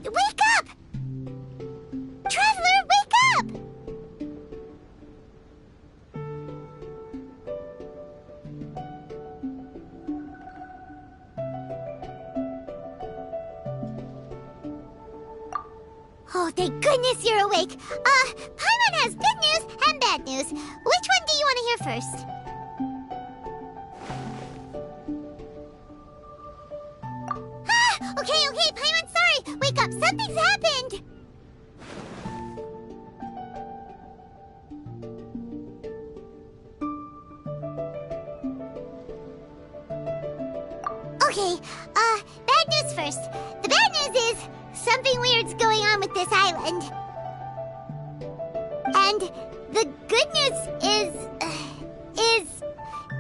Wake up! Traveler, wake up! Oh, thank goodness you're awake. Paimon has good news and bad news. Which one do you want to hear first? Okay, Paimon, sorry. Wake up, something's happened. Okay, bad news first. The bad news is something weird's going on with this island. And the good news is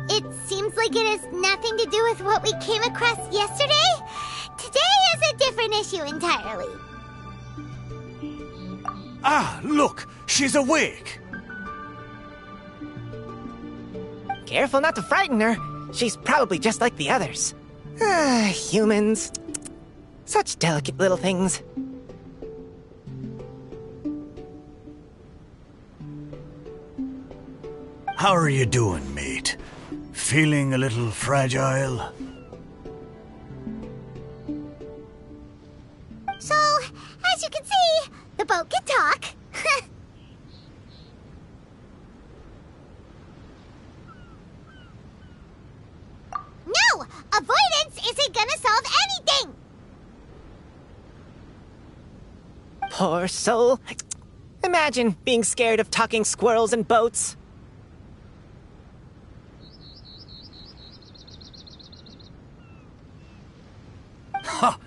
it seems like it has nothing to do with what we came across yesterday. Today is a different issue entirely. Ah, look! She's awake! Careful not to frighten her. She's probably just like the others. Humans. Such delicate little things. How are you doing, mate? Feeling a little fragile? So, as you can see, the boat can talk. No! Avoidance isn't gonna solve anything! Poor soul. Imagine being scared of talking squirrels and boats. Ha!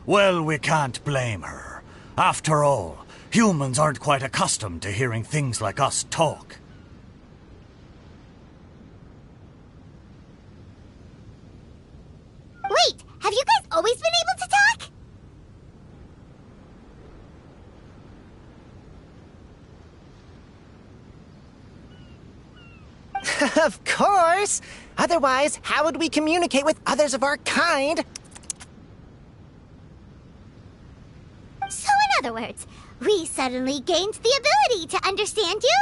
Well, we can't blame her. After all, humans aren't quite accustomed to hearing things like us talk. Wait, have you guys always been able to talk? Of course! Otherwise, how would we communicate with others of our kind? So in other words, we suddenly gained the ability to understand you?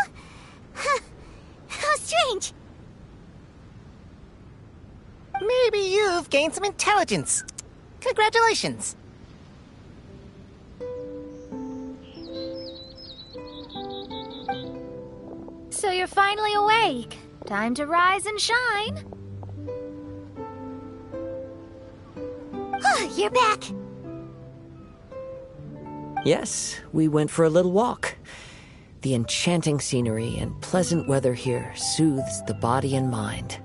How strange. Maybe you've gained some intelligence. Congratulations. So you're finally awake. Time to rise and shine. Oh, you're back. Yes, we went for a little walk. The enchanting scenery and pleasant weather here soothes the body and mind.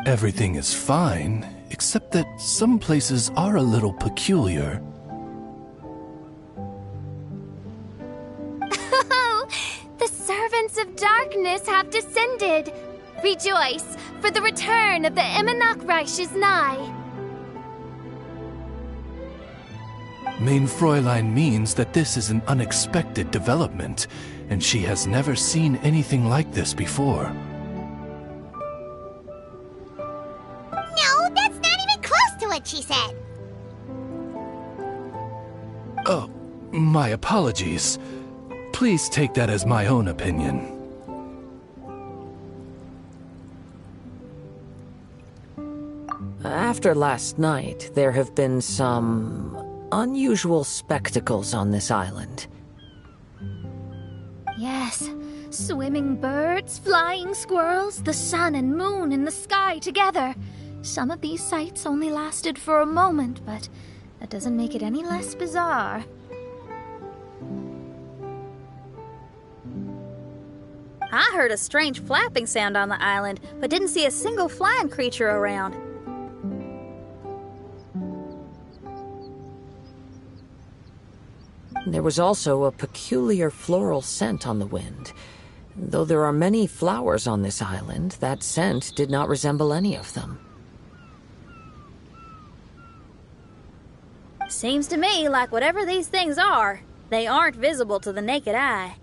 Everything is fine, except that some places are a little peculiar. Oh, the servants of darkness have descended. Rejoice, for the return of the Imanok Reich is nigh. Mein Fräulein means that this is an unexpected development, and she has never seen anything like this before. No, that's not even close to what she said. Oh, my apologies. Please take that as my own opinion. After last night, there have been some unusual spectacles on this island. Yes, swimming birds, flying squirrels, the sun and moon in the sky together. Some of these sights only lasted for a moment, but that doesn't make it any less bizarre. I heard a strange flapping sound on the island, but didn't see a single flying creature around. There was also a peculiar floral scent on the wind. Though there are many flowers on this island, that scent did not resemble any of them. Seems to me like whatever these things are, they aren't visible to the naked eye.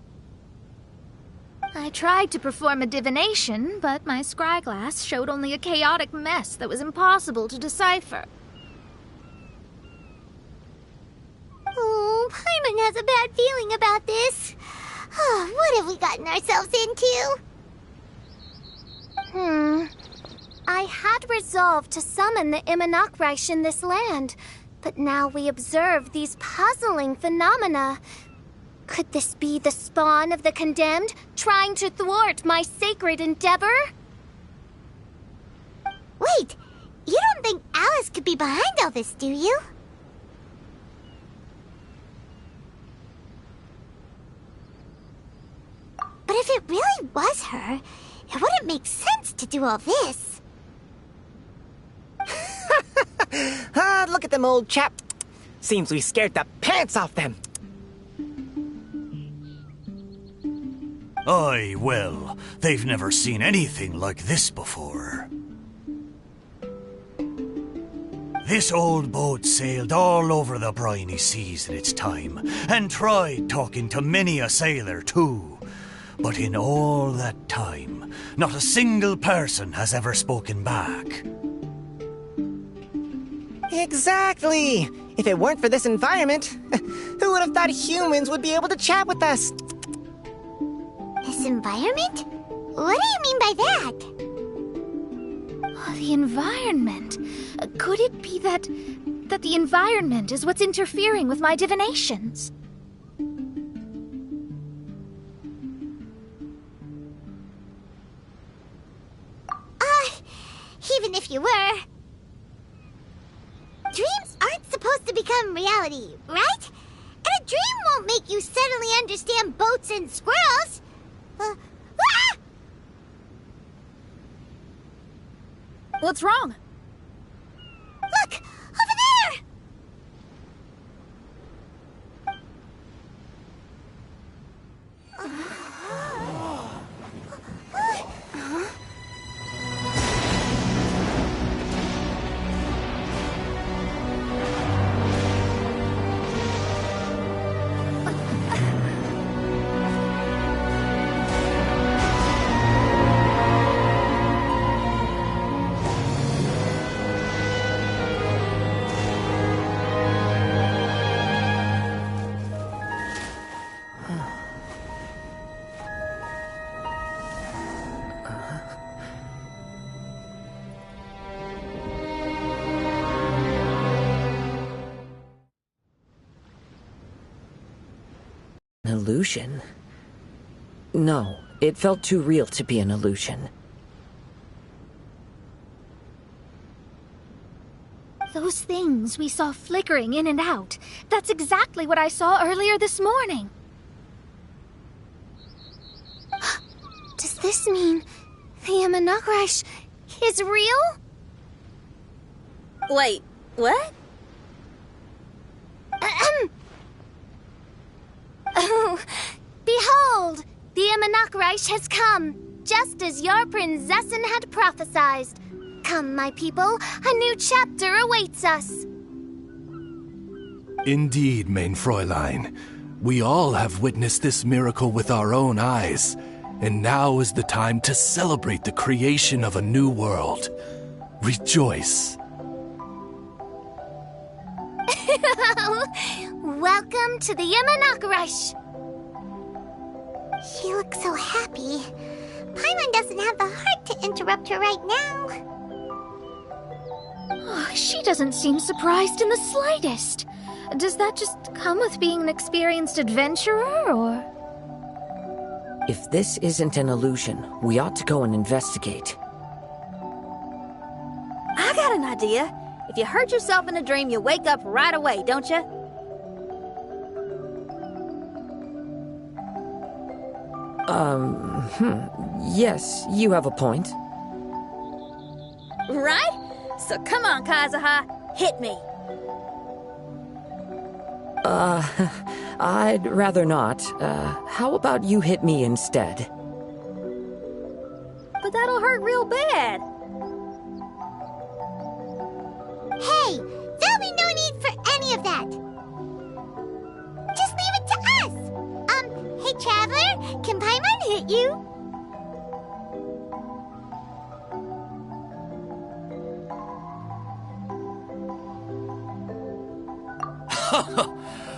I tried to perform a divination, but my scryglass showed only a chaotic mess that was impossible to decipher. Oh, Paimon has a bad feeling about this. What have we gotten ourselves into? I had resolved to summon the Imanakreish in this land, but now we observe these puzzling phenomena. Could this be the spawn of the condemned, trying to thwart my sacred endeavor? Wait, you don't think Alice could be behind all this, do you? But if it really was her, it wouldn't make sense to do all this. Look at them, old chap. Seems we scared the pants off them. Aye, well, they've never seen anything like this before. This old boat sailed all over the briny seas in its time, and tried talking to many a sailor too. But in all that time, not a single person has ever spoken back. Exactly! If it weren't for this environment, who would have thought humans would be able to chat with us? This environment? What do you mean by that? Oh, the environment. Could it be that the environment is what's interfering with my divinations? Even if you were... Dreams aren't supposed to become reality, right? And a dream won't make you suddenly understand boats and squirrels. What's wrong? Look! Over there! An illusion? No, it felt too real to be an illusion. Those things we saw flickering in and out, that's exactly what I saw earlier this morning. Does this mean the Imanakreish is real? Wait, what? Oh, behold! The Imanakreish has come, just as your Prinzessin had prophesied. Come, my people, a new chapter awaits us. Indeed, mein Fräulein. We all have witnessed this miracle with our own eyes, and now is the time to celebrate the creation of a new world. Rejoice. Welcome to the Imanakarash. She looks so happy. Paimon doesn't have the heart to interrupt her right now. Oh, she doesn't seem surprised in the slightest. Does that just come with being an experienced adventurer, or...? If this isn't an illusion, we ought to go and investigate. I got an idea. If you hurt yourself in a dream, you wake up right away, don't you? Yes, you have a point. Right? So come on, Kazuha, hit me. I'd rather not. How about you hit me instead? But that'll hurt real bad. Hey, there'll be no need for any of that. Just leave it to us. Hey, Traveler, can Paimon hit you?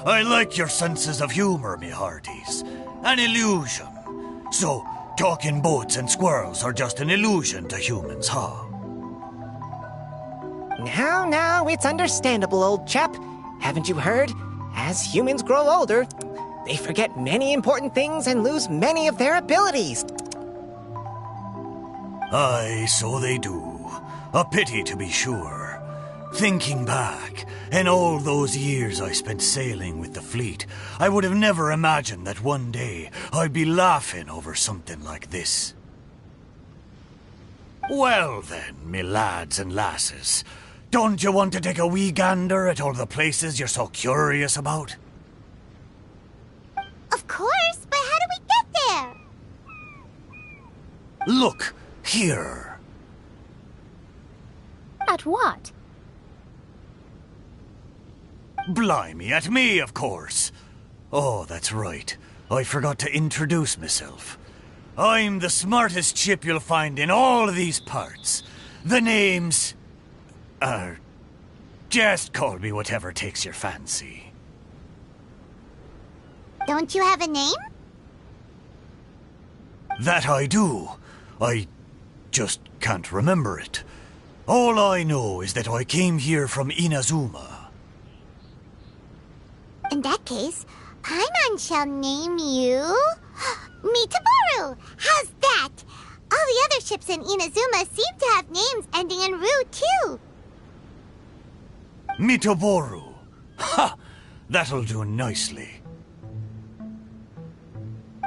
I like your senses of humor, me hearties. An illusion. So, talking boats and squirrels are just an illusion to humans, huh? Now, it's understandable, old chap. Haven't you heard? As humans grow older, they forget many important things and lose many of their abilities. Aye, so they do. A pity to be sure. Thinking back, in all those years I spent sailing with the fleet, I would have never imagined that one day I'd be laughing over something like this. Well then, me lads and lasses, don't you want to take a wee gander at all the places you're so curious about? Of course, but how do we get there? Look, here. At what? Blimey, at me, of course. Oh, that's right. I forgot to introduce myself. I'm the smartest chip you'll find in all of these parts. The name's... just call me whatever takes your fancy. Don't you have a name? That I do. I just can't remember it. All I know is that I came here from Inazuma. In that case, Paimon shall name you... Mitaboru! How's that? All the other ships in Inazuma seem to have names ending in Ru, too. Mitaboru. Ha! That'll do nicely.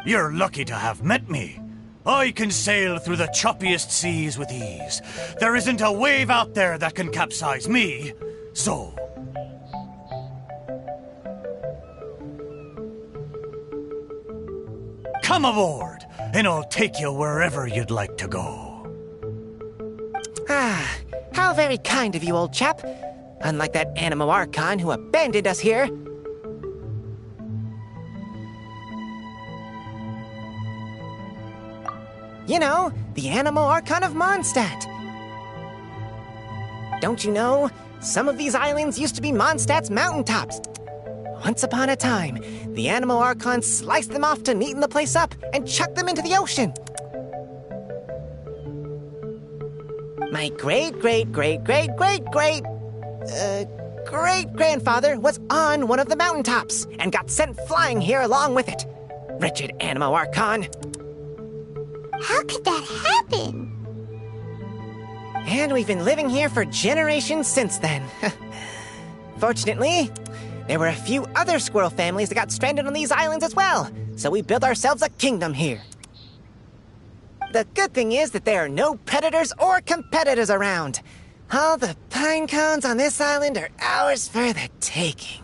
You're lucky to have met me. I can sail through the choppiest seas with ease. There isn't a wave out there that can capsize me. So... come aboard, and I'll take you wherever you'd like to go. Ah, how very kind of you, old chap. Unlike that Animo Archon who abandoned us here. You know, the Animo Archon of Mondstadt. Don't you know, some of these islands used to be Mondstadt's mountaintops. Once upon a time, the Animo Archon sliced them off to neaten the place up and chucked them into the ocean. My great-grandfather was on one of the mountaintops and got sent flying here along with it. Wretched Animo Archon. How could that happen? And we've been living here for generations since then. Fortunately, there were a few other squirrel families that got stranded on these islands as well, so we built ourselves a kingdom here. The good thing is that there are no predators or competitors around. All the pine cones on this island are ours for the taking.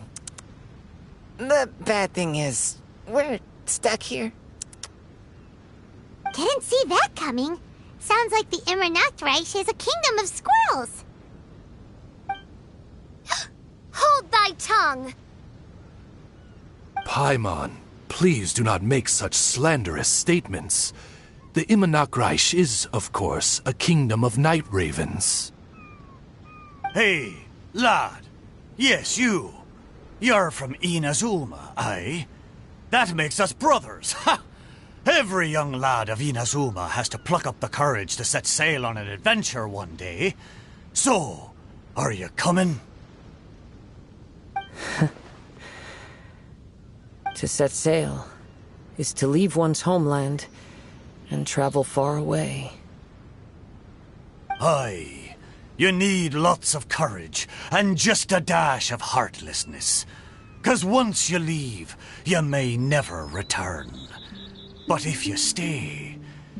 The bad thing is, we're stuck here. Didn't see that coming. Sounds like the Immernachtreich is a kingdom of squirrels. Hold thy tongue! Paimon, please do not make such slanderous statements. The Immonakreich is, of course, a kingdom of night ravens. Hey, lad. Yes, you. You're from Inazuma, aye? That makes us brothers, ha! Every young lad of Inazuma has to pluck up the courage to set sail on an adventure one day. So, are you coming? To set sail is to leave one's homeland and travel far away. Aye. You need lots of courage and just a dash of heartlessness. 'Cause once you leave, you may never return. But if you stay,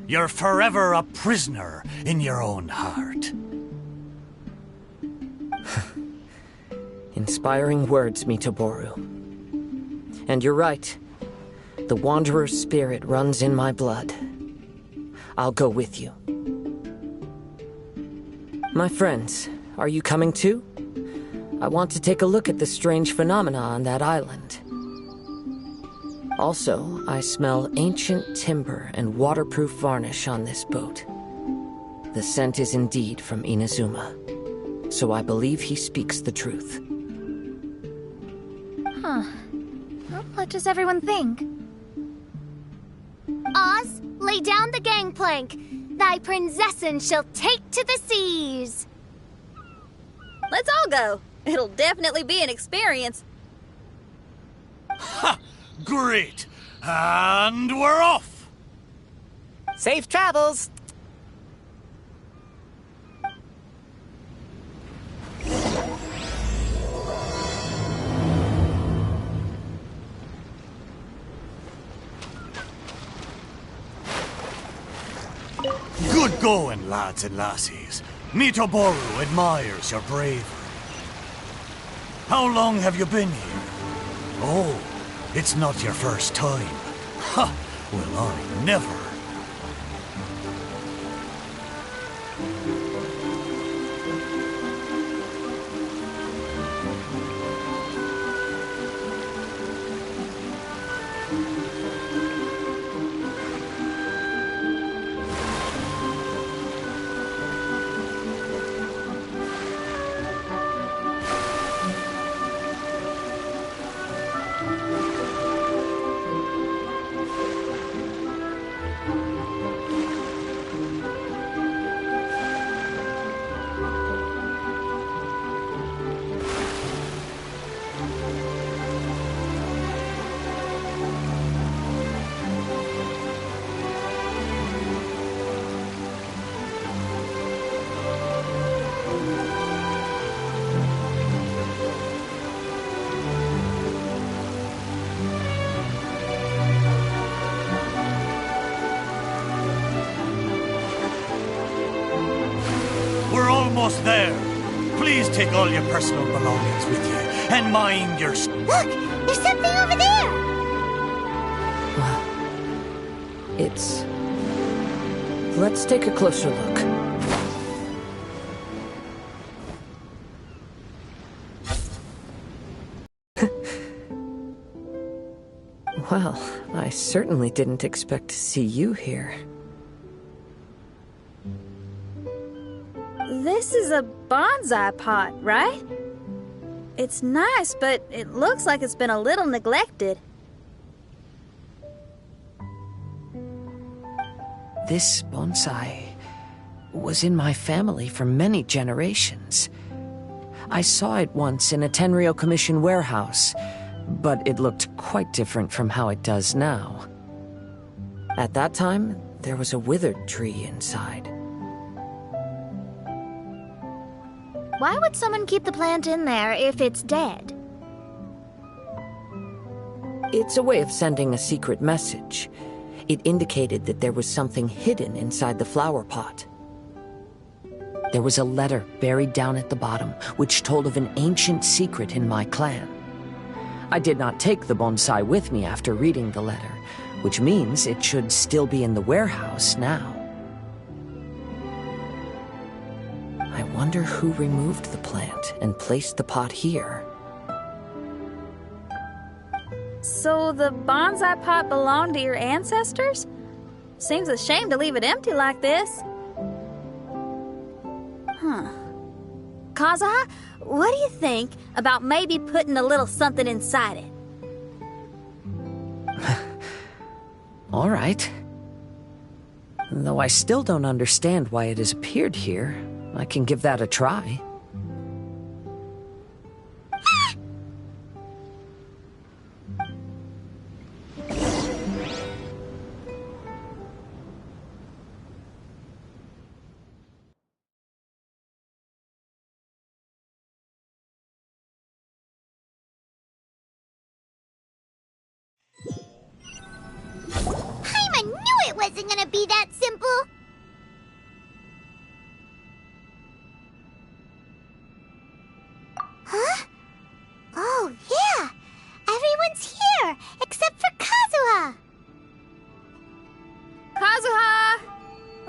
you're forever a prisoner in your own heart. Inspiring words, Mitoboru. And you're right. The Wanderer's spirit runs in my blood. I'll go with you. My friends, are you coming too? I want to take a look at the strange phenomena on that island. Also, I smell ancient timber and waterproof varnish on this boat. The scent is indeed from Inazuma, so I believe he speaks the truth. Huh. Well, what does everyone think? Oz, lay down the gangplank. Thy princessin shall take to the seas. Let's all go. It'll definitely be an experience. Ha! Great! And we're off! Safe travels! Good going, lads and lassies. Mitoboru admires your bravery. How long have you been here? Oh, it's not your first time. Ha! Well, I never. We're almost there. Please take all your personal belongings with you, and mind your... Look! There's something over there! Well, it's... Let's take a closer look. Well, I certainly didn't expect to see you here. This is a bonsai pot, right? It's nice, but it looks like it's been a little neglected. This bonsai was in my family for many generations. I saw it once in a Tenryou Commission warehouse, but it looked quite different from how it does now. At that time, there was a withered tree inside. Why would someone keep the plant in there if it's dead? It's a way of sending a secret message. It indicated that there was something hidden inside the flower pot. There was a letter buried down at the bottom, which told of an ancient secret in my clan. I did not take the bonsai with me after reading the letter, which means it should still be in the warehouse now. I wonder who removed the plant and placed the pot here. So the bonsai pot belonged to your ancestors? Seems a shame to leave it empty like this. Huh. Kazuha, what do you think about maybe putting a little something inside it? All right. Though I still don't understand why it has appeared here, I can give that a try. I knew it wasn't gonna be that simple. Huh? Oh, yeah. Everyone's here, except for Kazuha. Kazuha!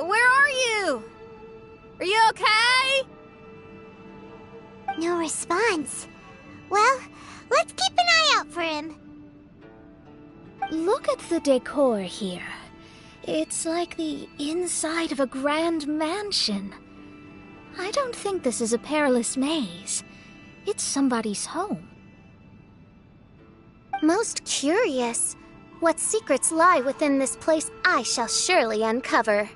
Where are you? Are you okay? No response. Well, let's keep an eye out for him. Look at the decor here. It's like the inside of a grand mansion. I don't think this is a perilous maze. It's somebody's home. Most curious. What secrets lie within this place I shall surely uncover.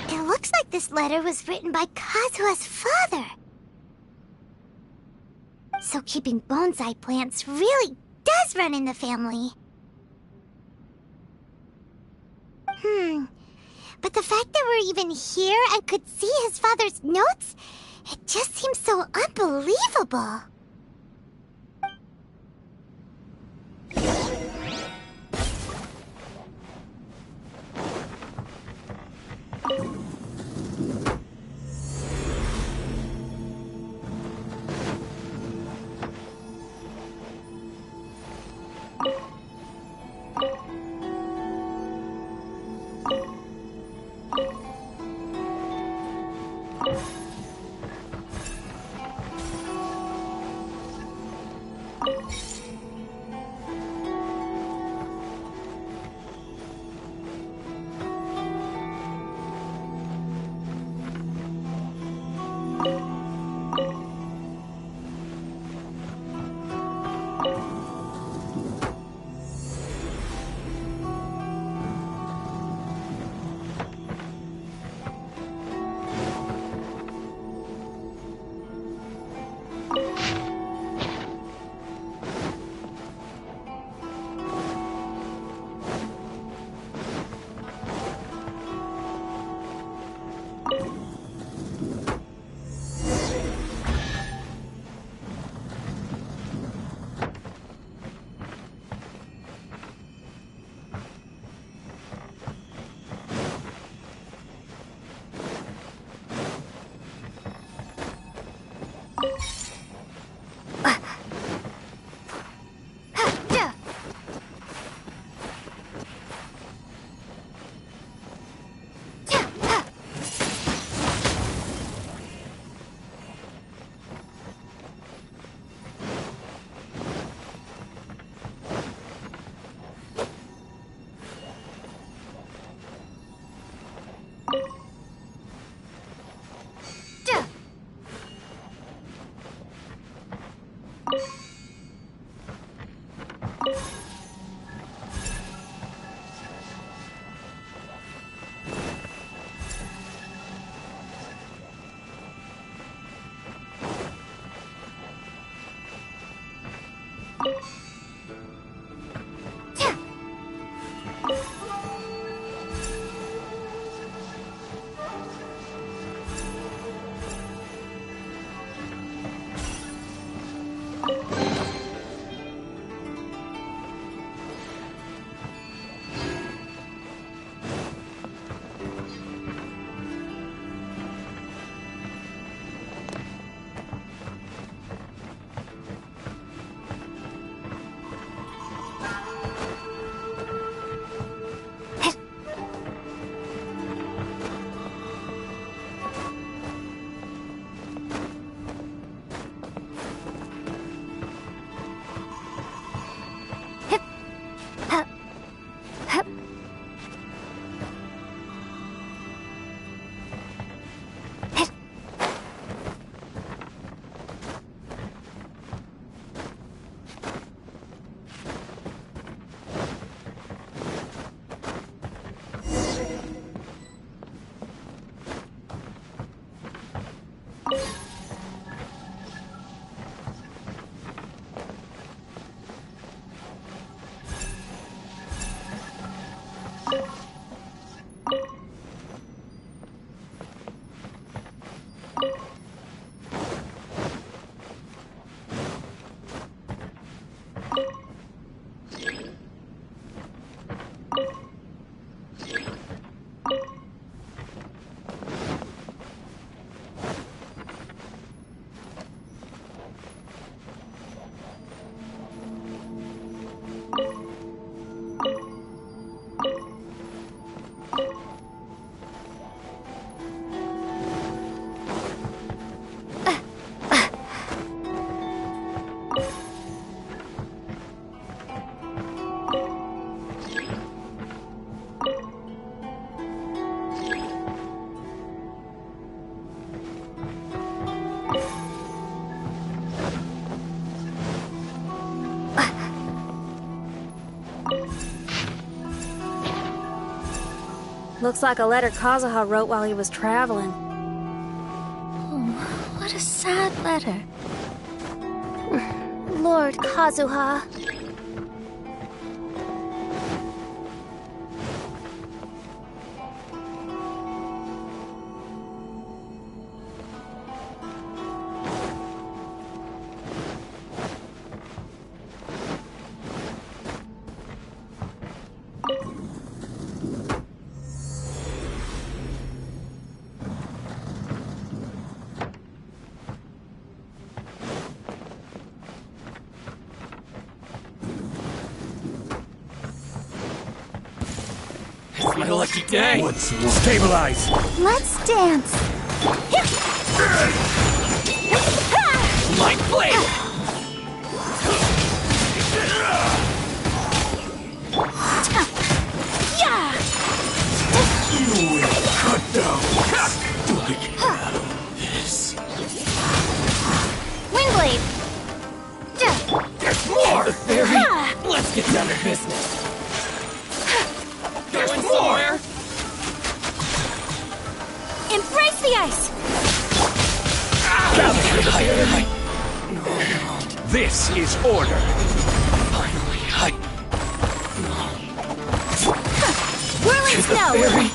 It looks like this letter was written by Kazuha's father. So keeping bonsai plants really does run in the family. But the fact that we're even here and could see his father's notes, it just seems so unbelievable. Looks like a letter Kazuha wrote while he was traveling. Oh, what a sad letter. Lord Kazuha. My lucky day! Stabilize! Let's dance. Light blade! Yeah! You will cut down This. Windblade. There's more! The fairy! Let's get down to business. Going somewhere! Embrace the ice. This is order! Finally, Whirling snow. fairy!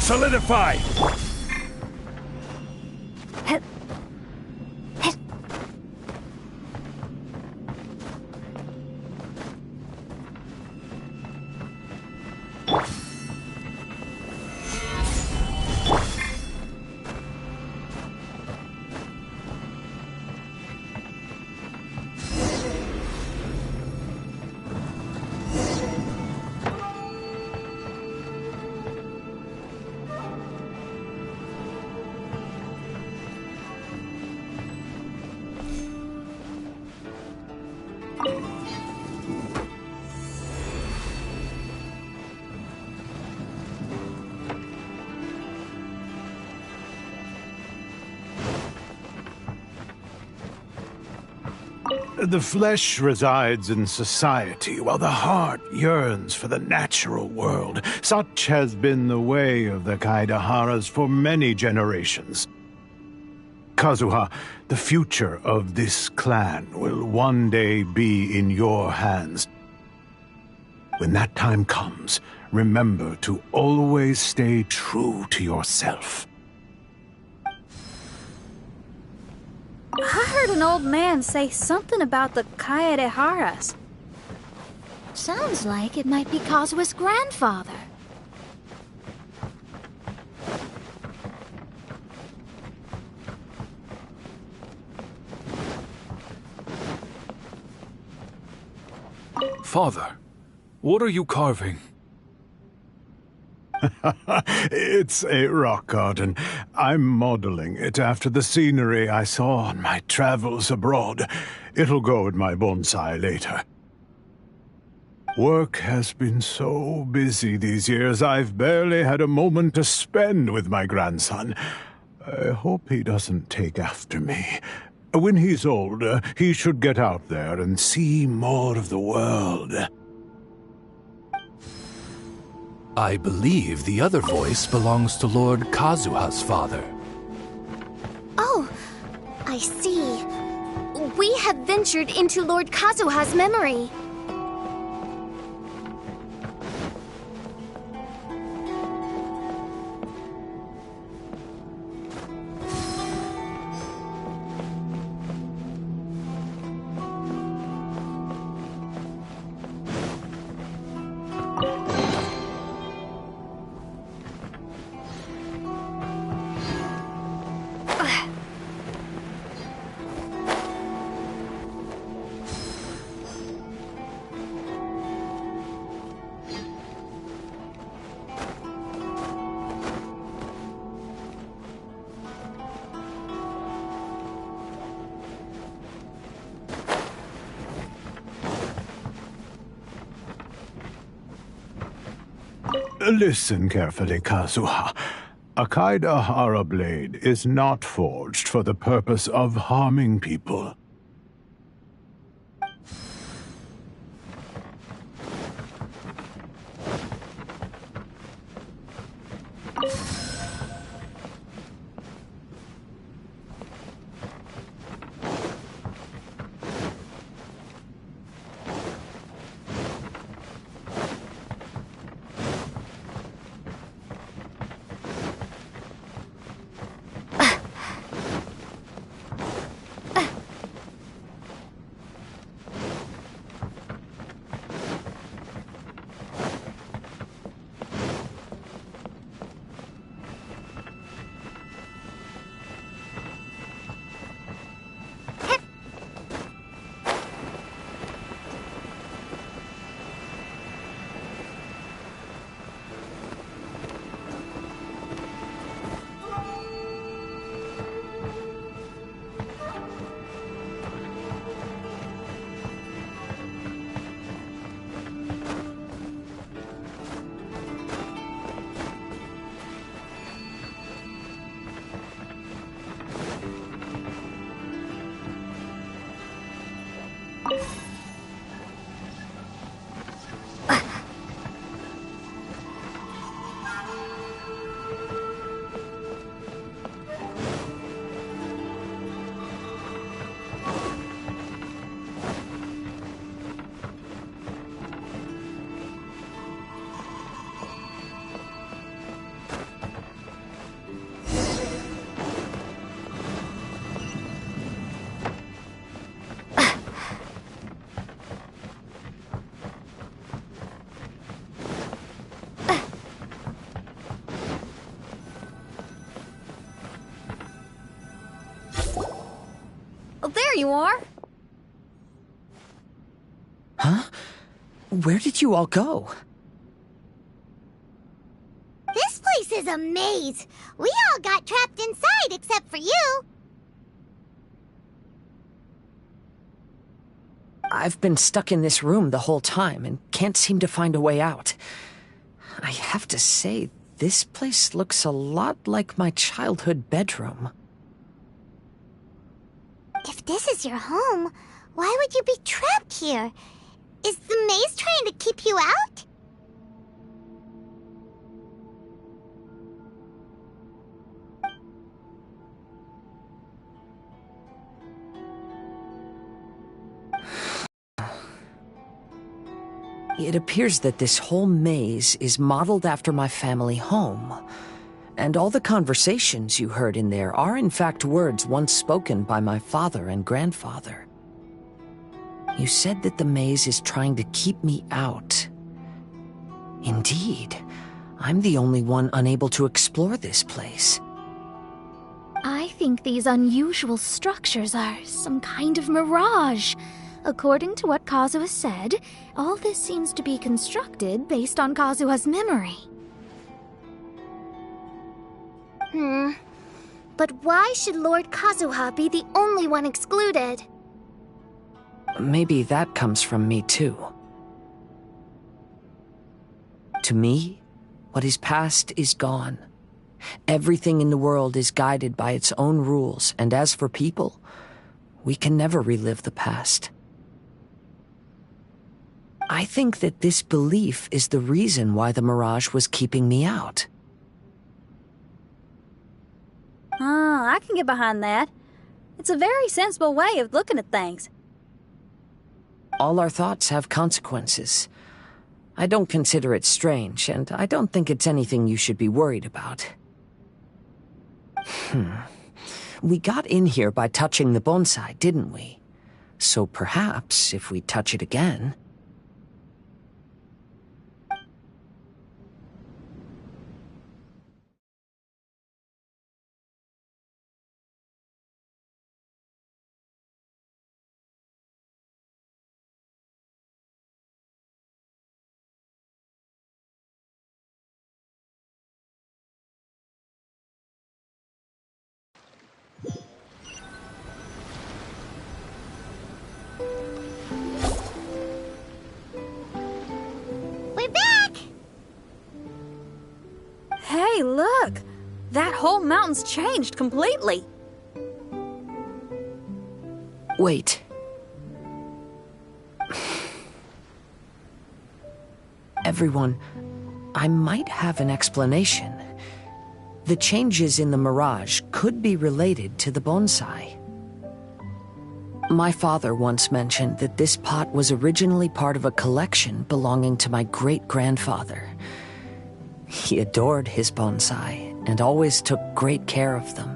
Solidify! The flesh resides in society, while the heart yearns for the natural world. Such has been the way of the Kaidaharas for many generations. Kazuha, the future of this clan will one day be in your hands. When that time comes, remember to always stay true to yourself. I heard an old man say something about the Kaidaharas. Sounds like it might be Kazuha's grandfather. Father, what are you carving? It's a rock garden. I'm modeling it after the scenery I saw on my travels abroad. It'll go in my bonsai later. Work has been so busy these years, I've barely had a moment to spend with my grandson. I hope he doesn't take after me. When he's older, he should get out there and see more of the world. I believe the other voice belongs to Lord Kazuha's father. Oh, I see. We have ventured into Lord Kazuha's memory. Listen carefully, Kazuha. A Kaidahara blade is not forged for the purpose of harming people. there you are. Huh? Where did you all go? This place is a maze. We all got trapped inside except for you. I've been stuck in this room the whole time and can't seem to find a way out. I have to say, this place looks a lot like my childhood bedroom. If this is your home, why would you be trapped here? Is the maze trying to keep you out? It appears that this whole maze is modeled after my family home. And all the conversations you heard in there are in fact words once spoken by my father and grandfather. You said that the maze is trying to keep me out. Indeed, I'm the only one unable to explore this place. I think these unusual structures are some kind of mirage. According to what Kazuha said, all this seems to be constructed based on Kazuha's memory. But why should Lord Kazuha be the only one excluded? Maybe that comes from me too. To me, what is past is gone. Everything in the world is guided by its own rules, and as for people, we can never relive the past. I think that this belief is the reason why the mirage was keeping me out. Oh, I can get behind that. It's a very sensible way of looking at things. All our thoughts have consequences. I don't consider it strange, and I don't think it's anything you should be worried about. We got in here by touching the bonsai, didn't we? So perhaps, if we touch it again... We're back! Hey, look! That whole mountain's changed completely. Wait. Everyone, I might have an explanation. The changes in the mirage could be related to the bonsai. My father once mentioned that this pot was originally part of a collection belonging to my great-grandfather. He adored his bonsai and always took great care of them.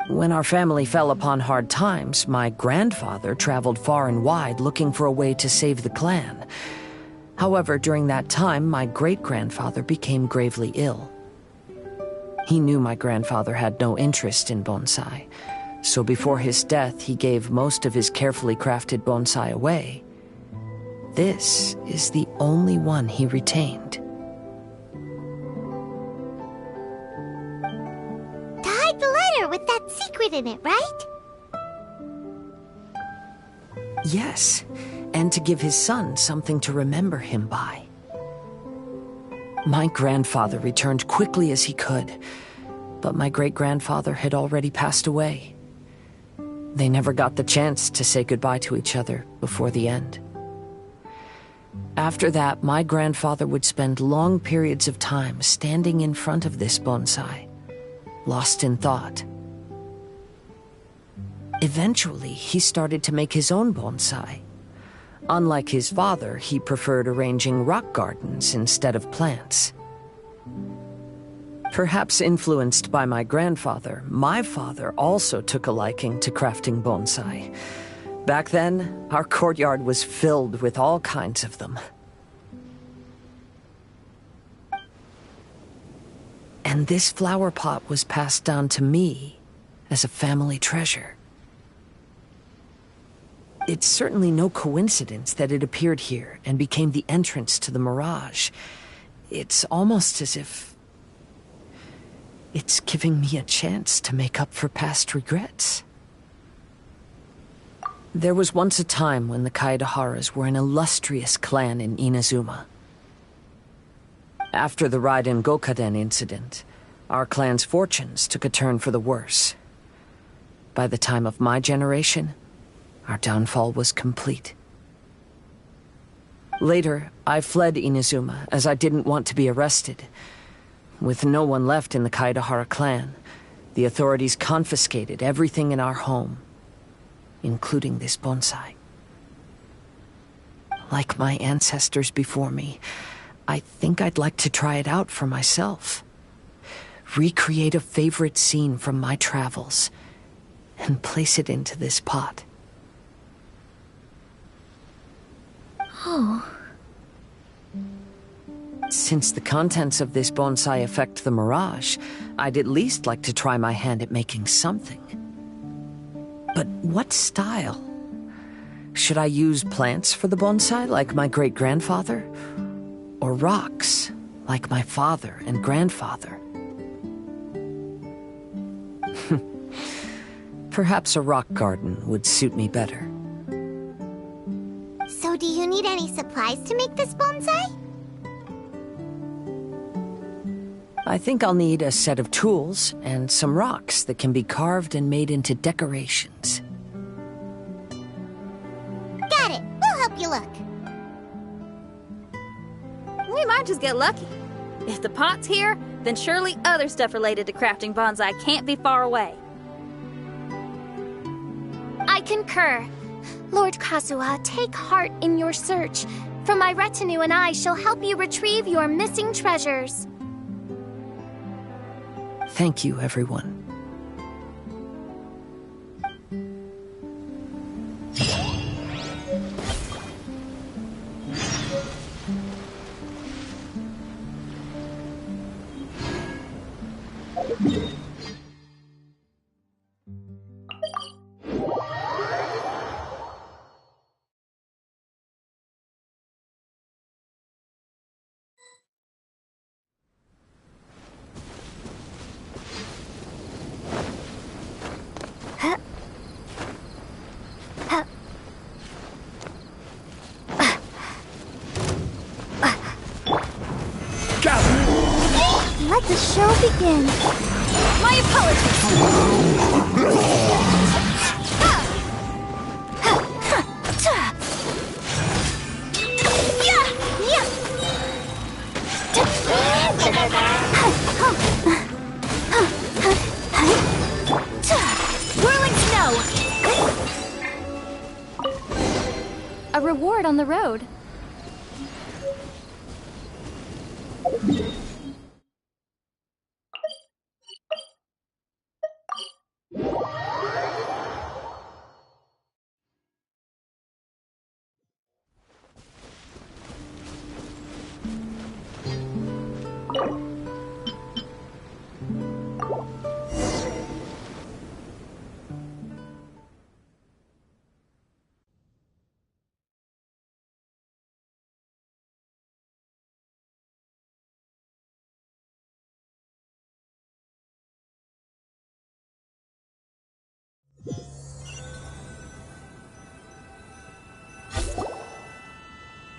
When our family fell upon hard times, my grandfather traveled far and wide looking for a way to save the clan. However, during that time, my great-grandfather became gravely ill. He knew my grandfather had no interest in bonsai, so before his death, he gave most of his carefully crafted bonsai away. This is the only one he retained. To hide the letter with that secret in it, right? Yes, and to give his son something to remember him by. My grandfather returned quickly as he could, but my great-grandfather had already passed away. They never got the chance to say goodbye to each other before the end. After that, my grandfather would spend long periods of time standing in front of this bonsai, lost in thought. Eventually, he started to make his own bonsai. Unlike his father, he preferred arranging rock gardens instead of plants. Perhaps influenced by my grandfather, my father also took a liking to crafting bonsai. Back then, our courtyard was filled with all kinds of them. And this flower pot was passed down to me as a family treasure. It's certainly no coincidence that it appeared here and became the entrance to the Mirage. It's almost as if it's giving me a chance to make up for past regrets. There was once a time when the Kaidaharas were an illustrious clan in Inazuma. After the Raiden Gokaden incident, our clan's fortunes took a turn for the worse. By the time of my generation, our downfall was complete. Later, I fled Inazuma as I didn't want to be arrested. With no one left in the Kaidahara clan, the authorities confiscated everything in our home, including this bonsai. Like my ancestors before me, I think I'd like to try it out for myself. Recreate a favorite scene from my travels and place it into this pot. Oh. Since the contents of this bonsai affect the Mirage, I'd at least like to try my hand at making something. But what style? Should I use plants for the bonsai like my great-grandfather? Or rocks like my father and grandfather? Perhaps a rock garden would suit me better. So do you need any supplies to make this bonsai? I think I'll need a set of tools and some rocks that can be carved and made into decorations. Got it. We'll help you look. We might just get lucky. If the pot's here, then surely other stuff related to crafting bonsai can't be far away. I concur. Lord Kazuha, take heart in your search, for my retinue and I shall help you retrieve your missing treasures. Thank you, everyone. Let the show begin. My apologies! Whirling snow! A reward on the road.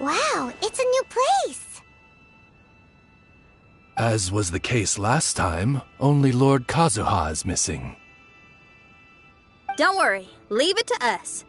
Wow, it's a new place! As was the case last time, only Lord Kazuha is missing. Don't worry, leave it to us.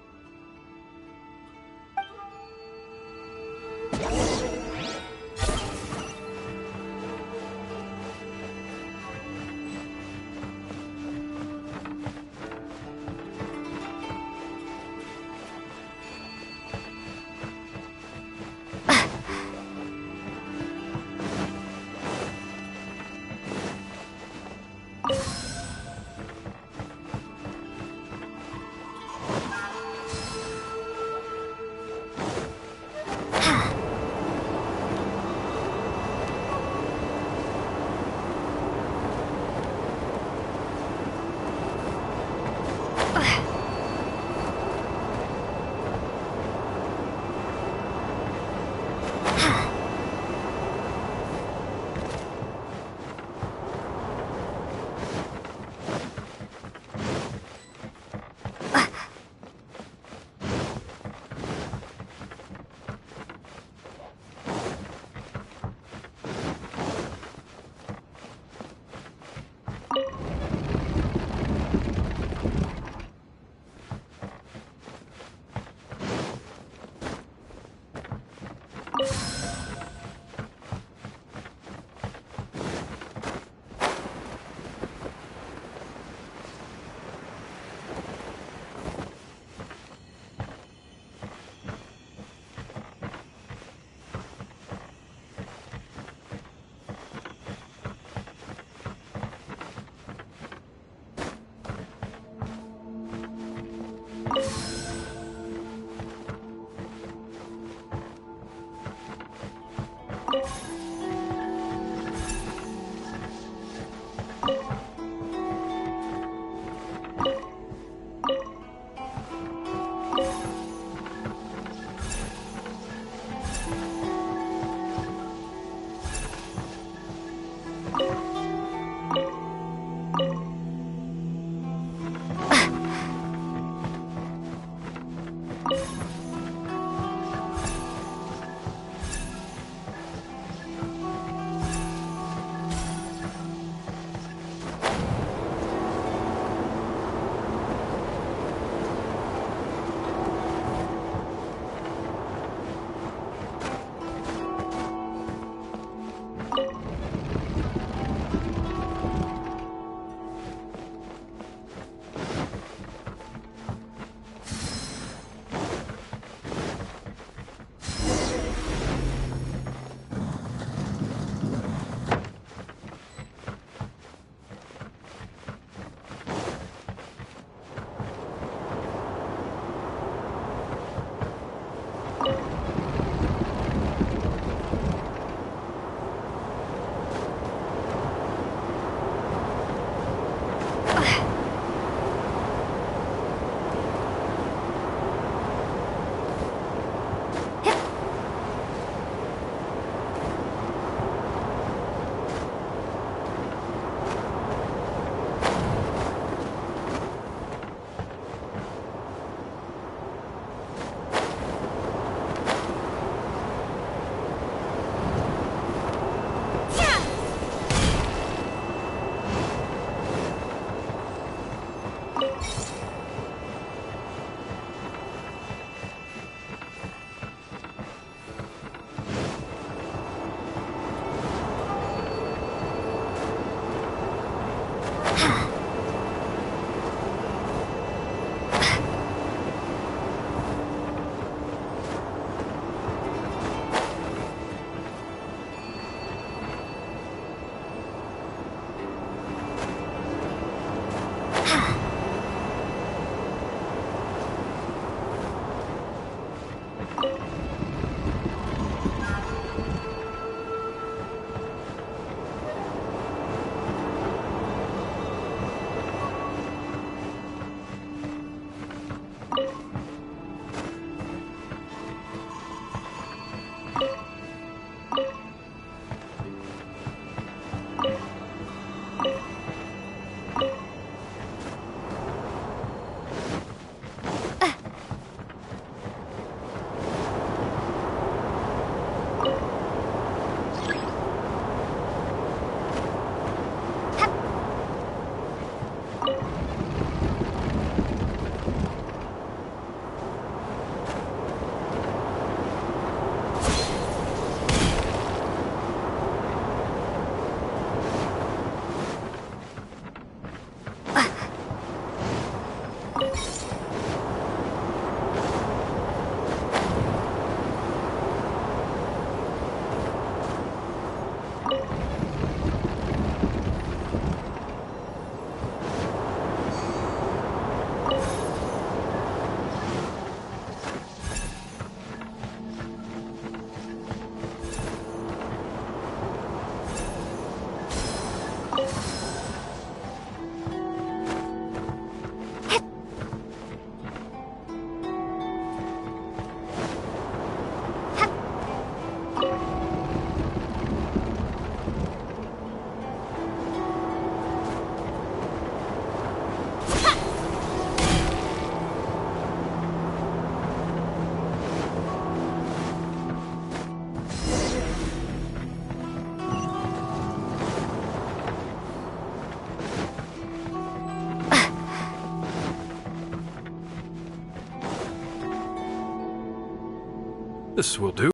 This will do.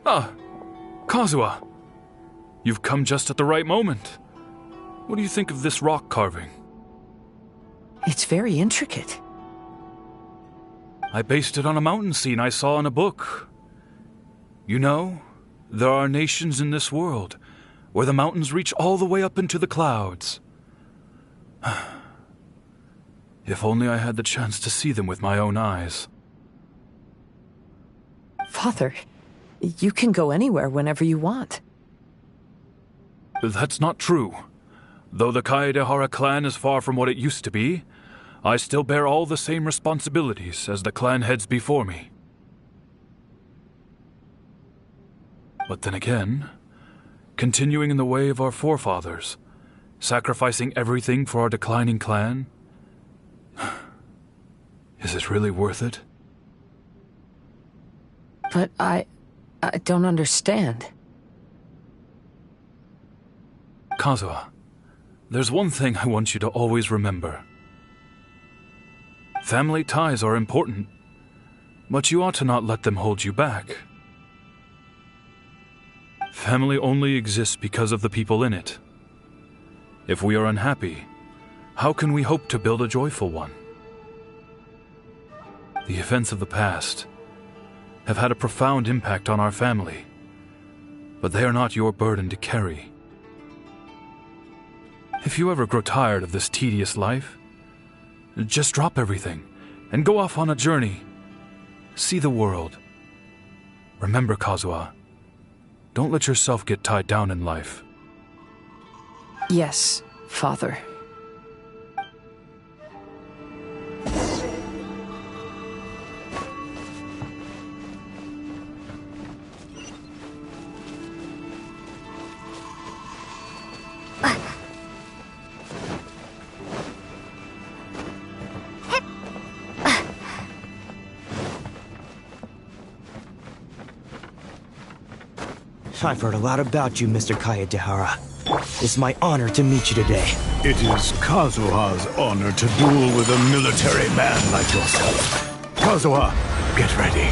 Ah, Kazuha. You've come just at the right moment. What do you think of this rock carving? It's very intricate. I based it on a mountain scene I saw in a book. You know, there are nations in this world where the mountains reach all the way up into the clouds. If only I had the chance to see them with my own eyes. Father, you can go anywhere whenever you want. That's not true. Though the Kaedehara clan is far from what it used to be, I still bear all the same responsibilities as the clan heads before me. But then again, continuing in the way of our forefathers, sacrificing everything for our declining clan, is it really worth it? But I don't understand. Kazuha, there's one thing I want you to always remember. Family ties are important, but you ought to not let them hold you back. Family only exists because of the people in it. If we are unhappy, how can we hope to build a joyful one? The events of the past have had a profound impact on our family, but they are not your burden to carry. If you ever grow tired of this tedious life, just drop everything and go off on a journey. See the world. Remember, Kazuha, don't let yourself get tied down in life. Yes, Father. I've heard a lot about you, Mr. Kaedehara. It's my honor to meet you today. It is Kazuha's honor to duel with a military man like yourself. Kazuha, get ready.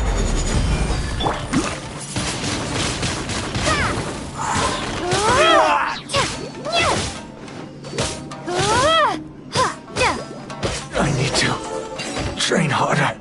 I need to train harder.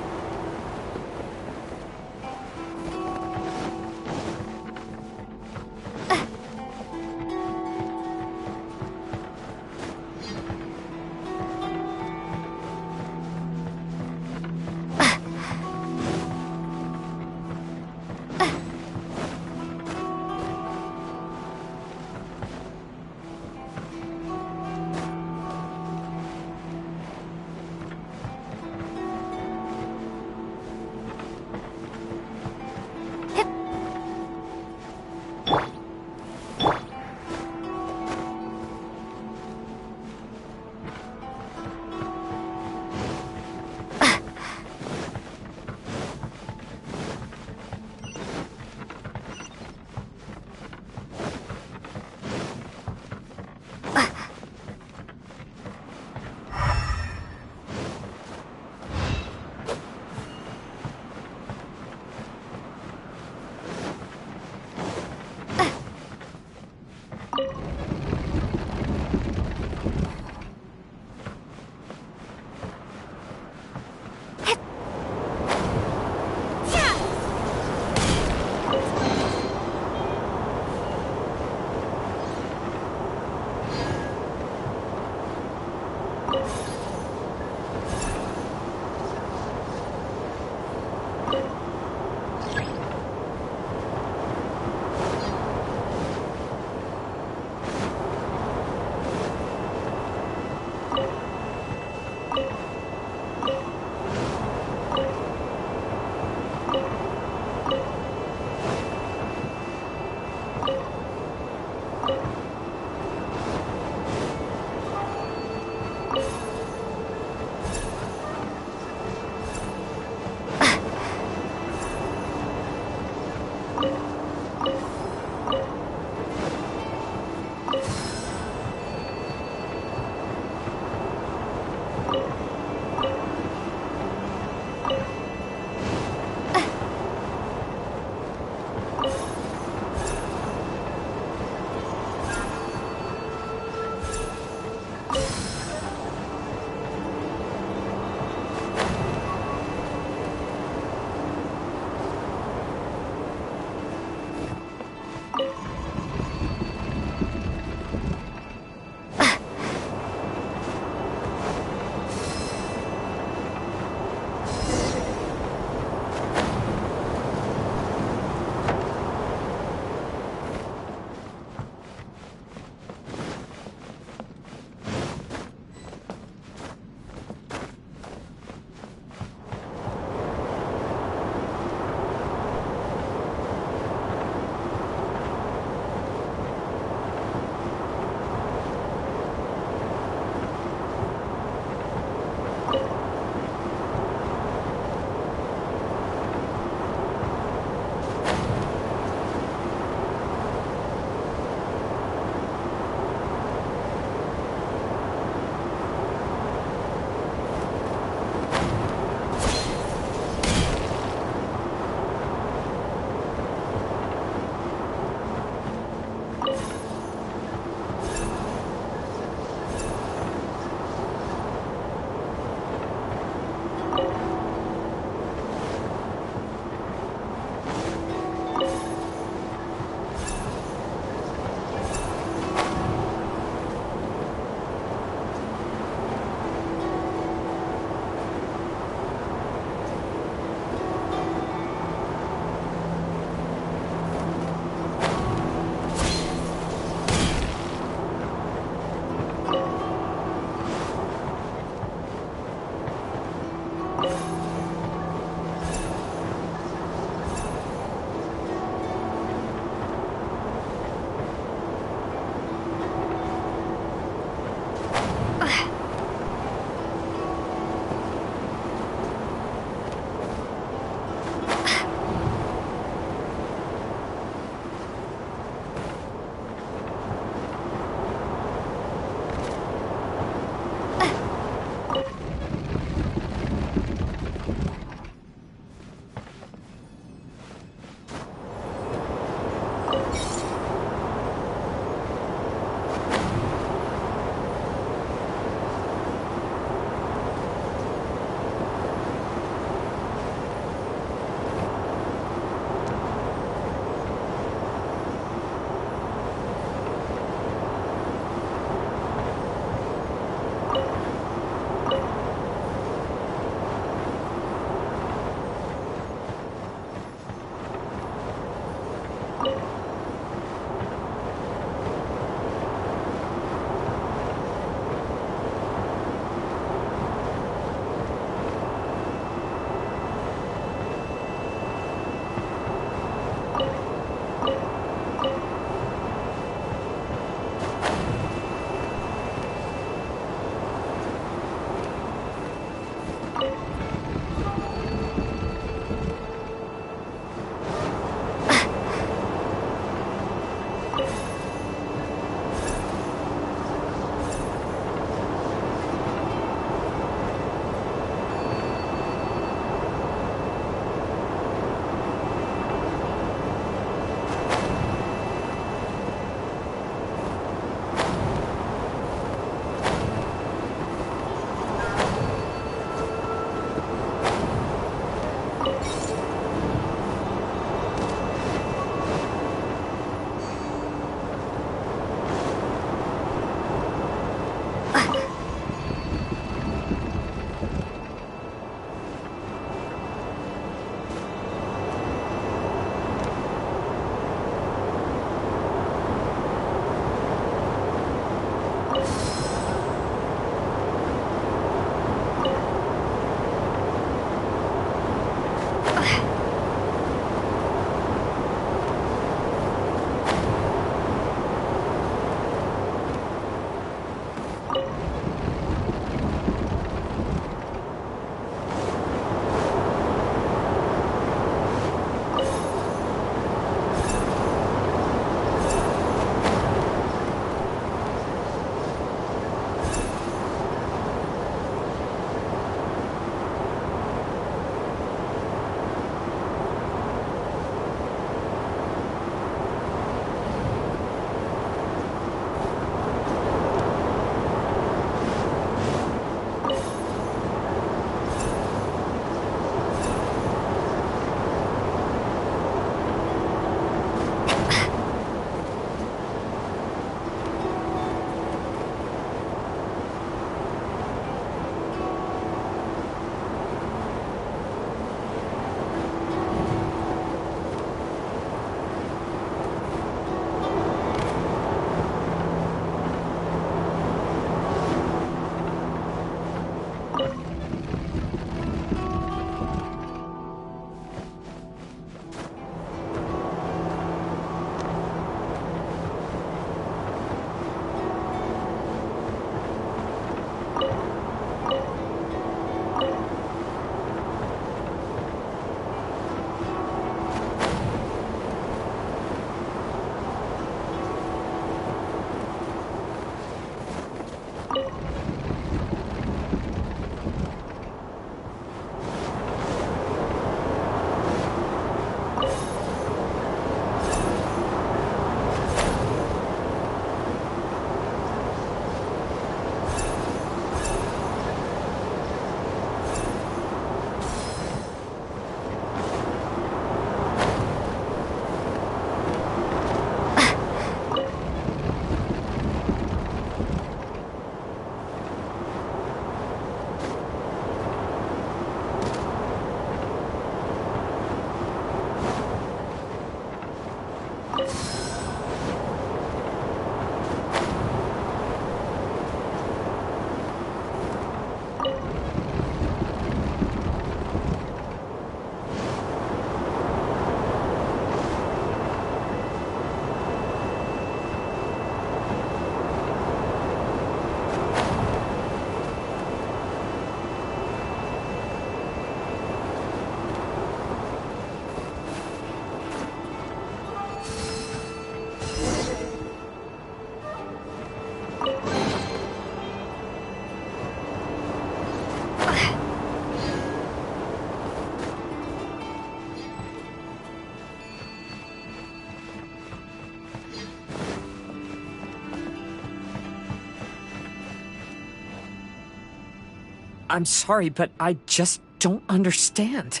I'm sorry, but I just don't understand.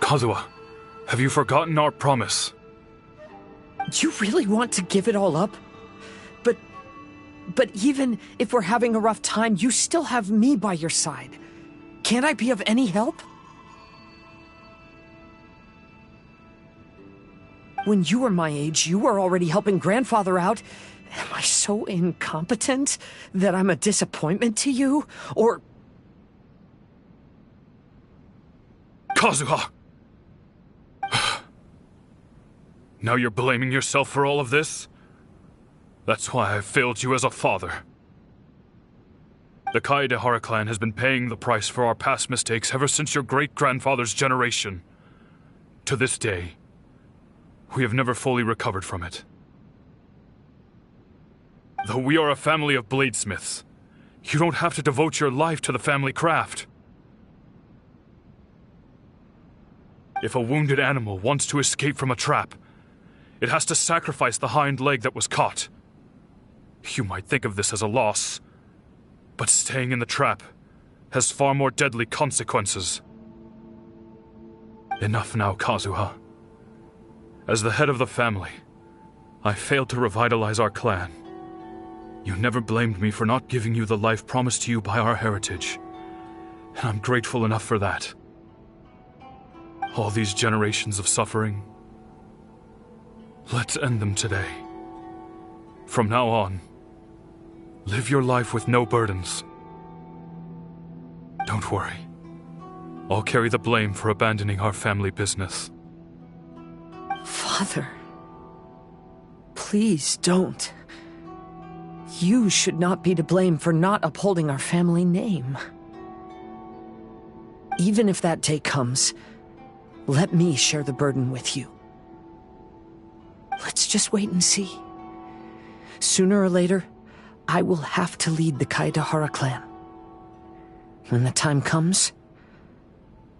Kazuha, have you forgotten our promise? You really want to give it all up? But even if we're having a rough time, you still have me by your side. Can't I be of any help? When you were my age, you were already helping Grandfather out. Am I so incompetent that I'm a disappointment to you? Or... Kazuha! Now you're blaming yourself for all of this? That's why I failed you as a father. The Kaedehara clan has been paying the price for our past mistakes ever since your great-grandfather's generation. To this day, we have never fully recovered from it. Though we are a family of bladesmiths, you don't have to devote your life to the family craft. If a wounded animal wants to escape from a trap, it has to sacrifice the hind leg that was caught. You might think of this as a loss, but staying in the trap has far more deadly consequences. Enough now, Kazuha. As the head of the family, I failed to revitalize our clan. You never blamed me for not giving you the life promised to you by our heritage, and I'm grateful enough for that. All these generations of suffering, let's end them today. From now on, live your life with no burdens. Don't worry. I'll carry the blame for abandoning our family business. Father, please don't. You should not be to blame for not upholding our family name. Even if that day comes, let me share the burden with you. Let's just wait and see. Sooner or later, I will have to lead the Kaedehara clan. When the time comes,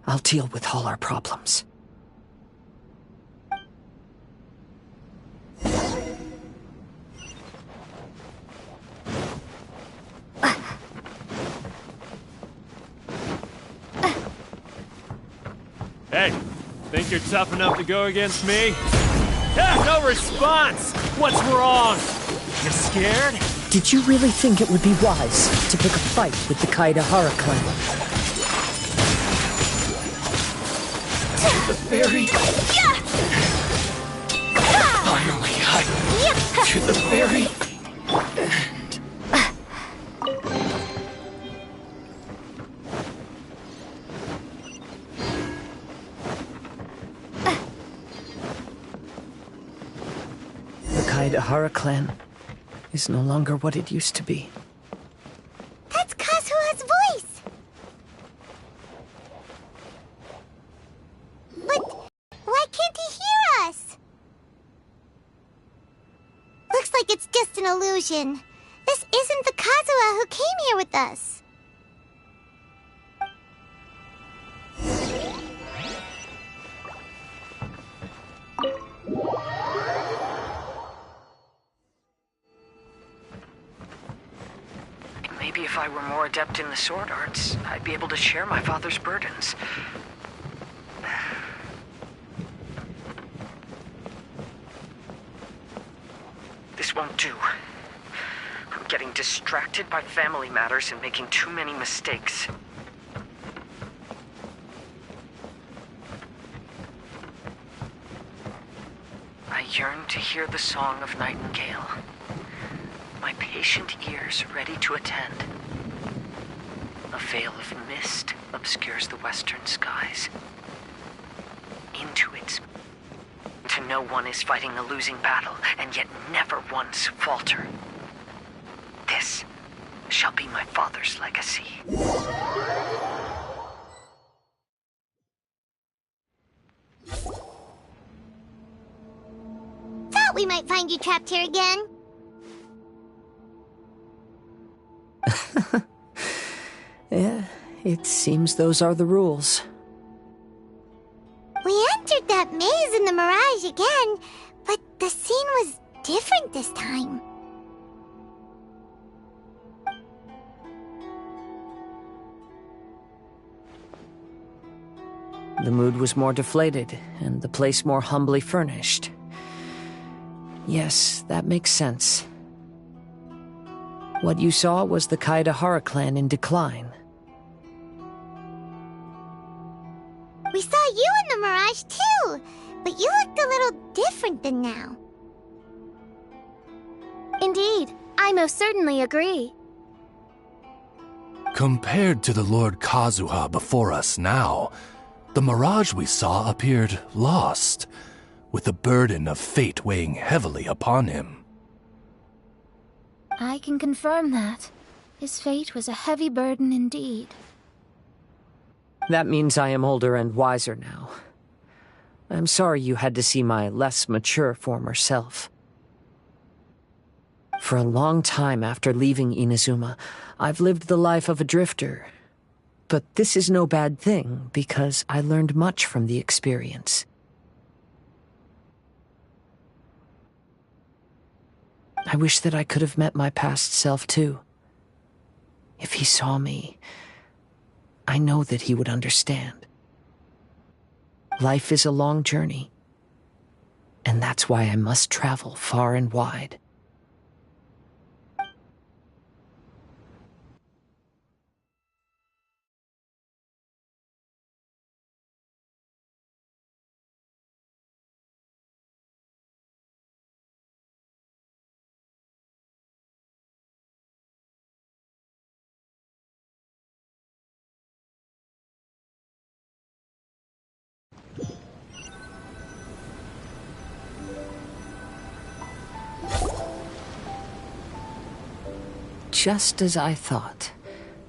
I'll deal with all our problems. Hey, think you're tough enough to go against me? Yeah, no response! What's wrong? You scared? Did you really think it would be wise to pick a fight with the Kaedehara clan? The very... Finally, to the very... The Kaedehara clan is no longer what it used to be. That's Kazuha's voice! But why can't he hear us? Looks like it's just an illusion. This isn't the Kazuha who came here with us. Maybe if I were more adept in the sword arts, I'd be able to share my father's burdens. This won't do. I'm getting distracted by family matters and making too many mistakes. I yearn to hear the song of Nightingale. My patient ears ready to attend. A veil of mist obscures the western skies. Into its... To know one is fighting a losing battle, and yet never once falter. This shall be my father's legacy. Thought we might find you trapped here again. Yeah, it seems those are the rules. We entered that maze in the mirage again, but the scene was different this time. The mood was more deflated, and the place more humbly furnished. Yes, that makes sense. What you saw was the Kaedahara clan in decline. We saw you in the mirage too, but you looked a little different than now. Indeed, I most certainly agree. Compared to the Lord Kazuha before us now, the mirage we saw appeared lost, with the burden of fate weighing heavily upon him. I can confirm that. His fate was a heavy burden indeed. That means I am older and wiser now. I'm sorry you had to see my less mature former self. For a long time after leaving Inazuma, I've lived the life of a drifter. But this is no bad thing, because I learned much from the experience. I wish that I could have met my past self too. If he saw me, I know that he would understand. Life is a long journey, and that's why I must travel far and wide. Just as I thought.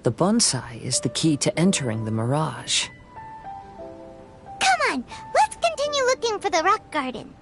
The bonsai is the key to entering the mirage. Come on, let's continue looking for the rock garden.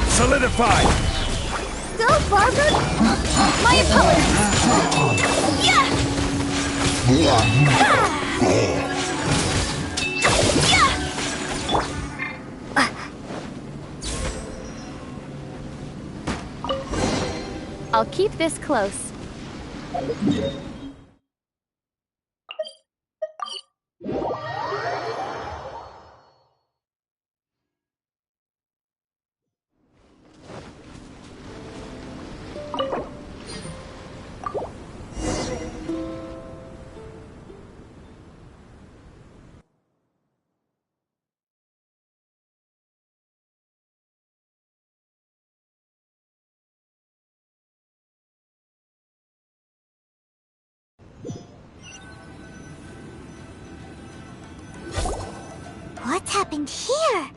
Solidify! Go, Barber! My opponent! Yeah! I'll keep this close. What's happened here?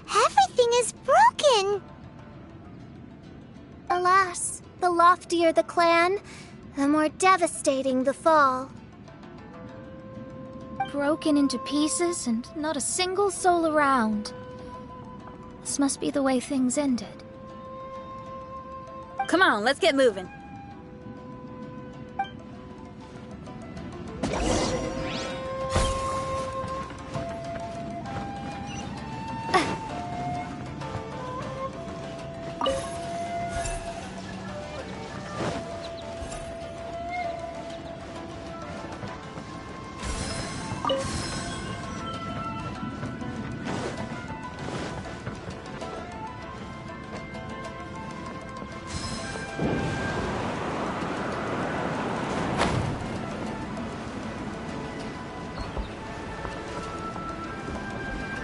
Everything is broken! Alas, the loftier the clan, the more devastating the fall. Broken into pieces and not a single soul around. This must be the way things ended. Come on, let's get moving.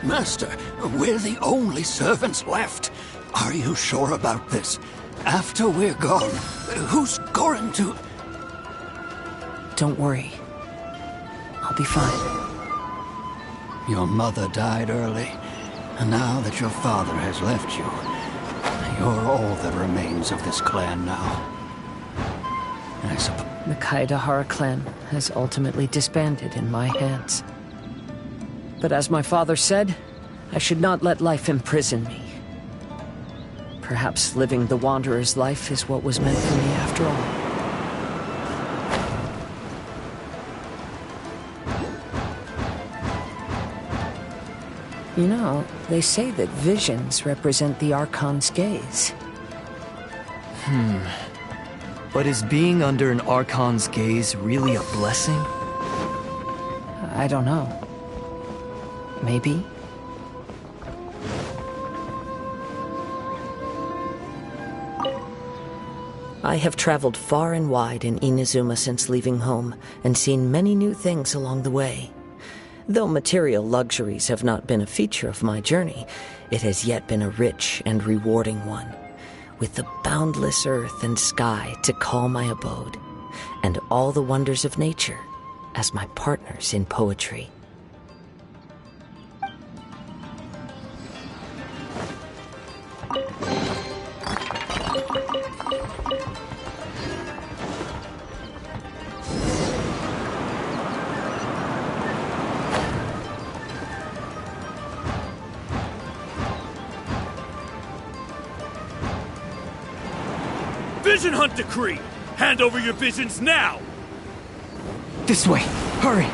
Master, we're the only servants left. Are you sure about this? After we're gone, who's going to... Don't worry. I'll be fine. Your mother died early, and now that your father has left you, you're all that remains of this clan now. I suppose The Kaedahara clan has ultimately disbanded in my hands. But as my father said, I should not let life imprison me. Perhaps living the Wanderer's life is what was meant for me after all. You know, they say that visions represent the Archon's gaze. But is being under an Archon's gaze really a blessing? I don't know. Maybe? I have traveled far and wide in Inazuma since leaving home, and seen many new things along the way. Though material luxuries have not been a feature of my journey, it has yet been a rich and rewarding one, with the boundless earth and sky to call my abode, and all the wonders of nature as my partners in poetry. Vision Hunt Decree! Hand over your visions now! This way! Hurry!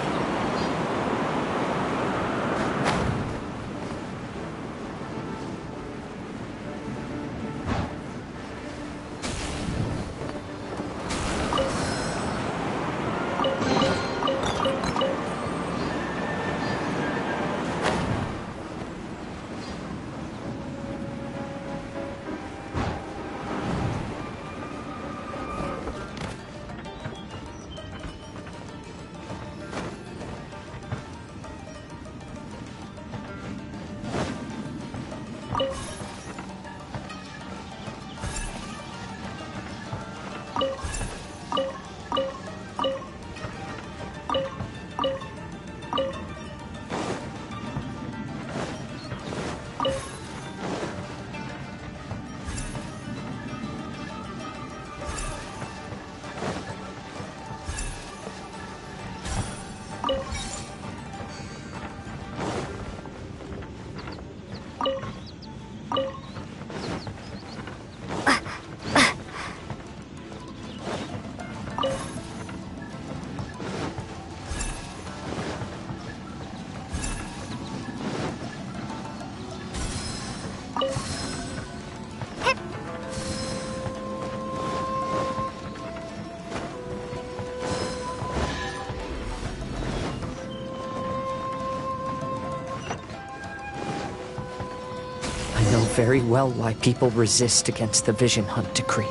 Very well why people resist against the Vision Hunt Decree.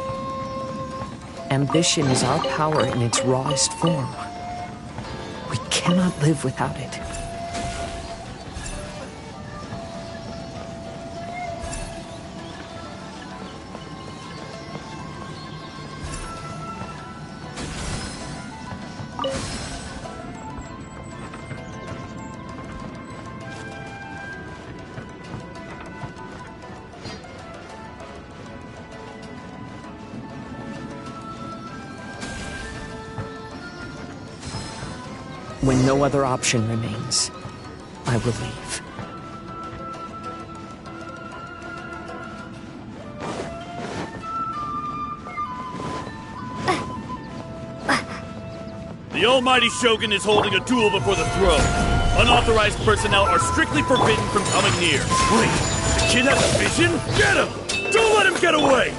Ambition is our power in its rawest form. We cannot live without it. When no other option remains, I will leave. The Almighty Shogun is holding a duel before the throne. Unauthorized personnel are strictly forbidden from coming near. Wait, the kid has a vision? Get him! Don't let him get away!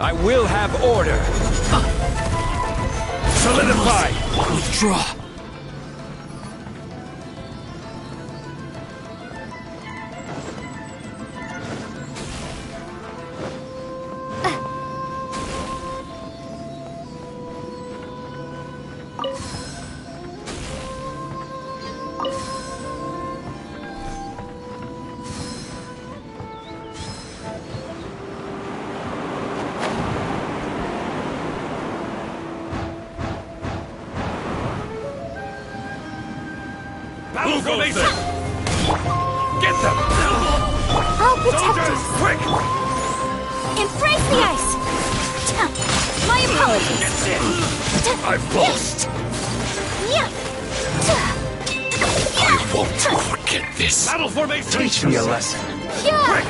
I will have order. Solidify! Withdraw. Battle formation! Get them! I'll protect Soldiers, us. quick! Embrace the ice. My apologies. Get in! I've lost! I won't forget this. Battle formation! Teach me a lesson. Quick!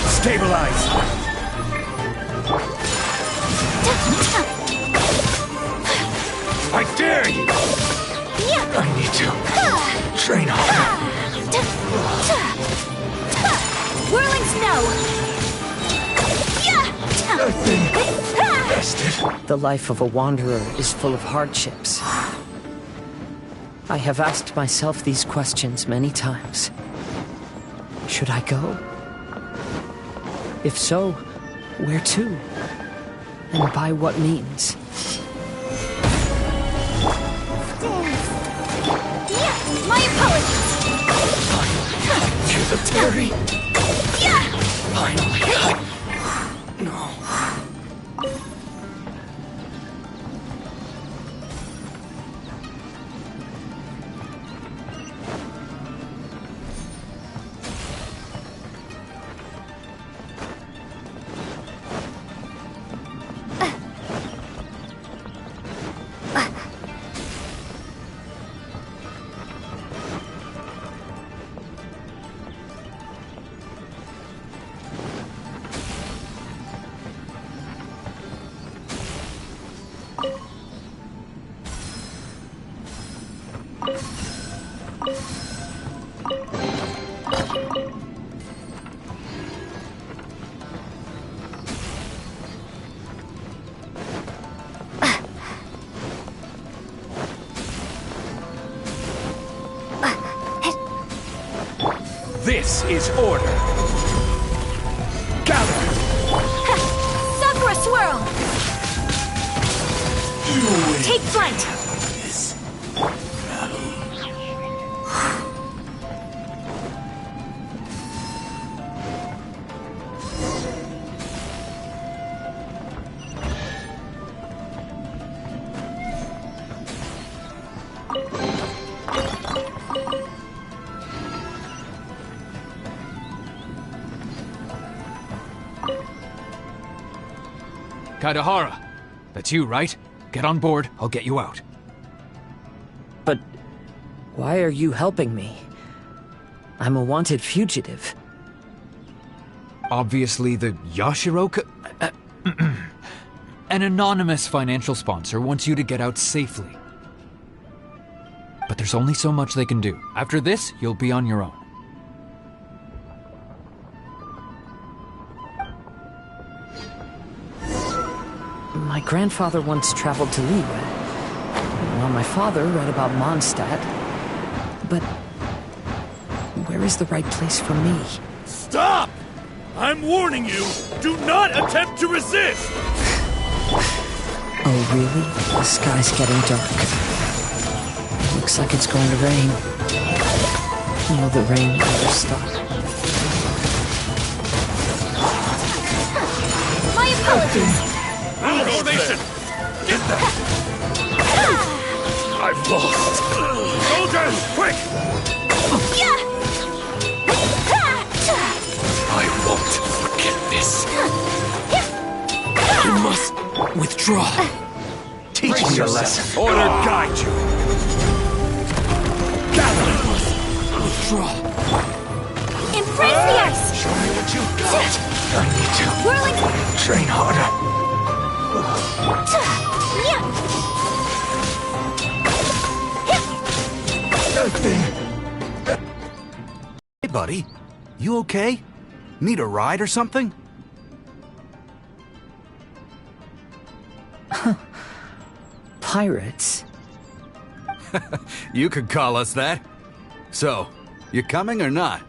Stabilize! I dare you! I need to train harder. Whirling snow. The life of a wanderer is full of hardships. I have asked myself these questions many times. Should I go? If so, where to? And by what means? My apologies. To the Terry. Finally. No. This is order. Gather. Sakura swirl. Take flight. Kaidahara, that's you, right? Get on board, I'll get you out. But why are you helping me? I'm a wanted fugitive. Obviously the Yashiroka... An anonymous financial sponsor wants you to get out safely. But there's only so much they can do. After this, you'll be on your own. My grandfather once traveled to Liyue, while my father read about Mondstadt. But where is the right place for me? Stop! I'm warning you, do not attempt to resist! Oh, really? The sky's getting dark. Looks like it's going to rain. Will the rain ever stop? My apologies. Battle formation! Get them! I've lost! Soldiers, quick! I won't forget this. You must withdraw. Teach me a lesson. Order guide you. Gather. Withdraw. Embrace the ice. Show me what you've got. I need to Whirling. train harder. Hey, buddy. You okay? Need a ride or something? Pirates? You could call us that. So, you coming or not?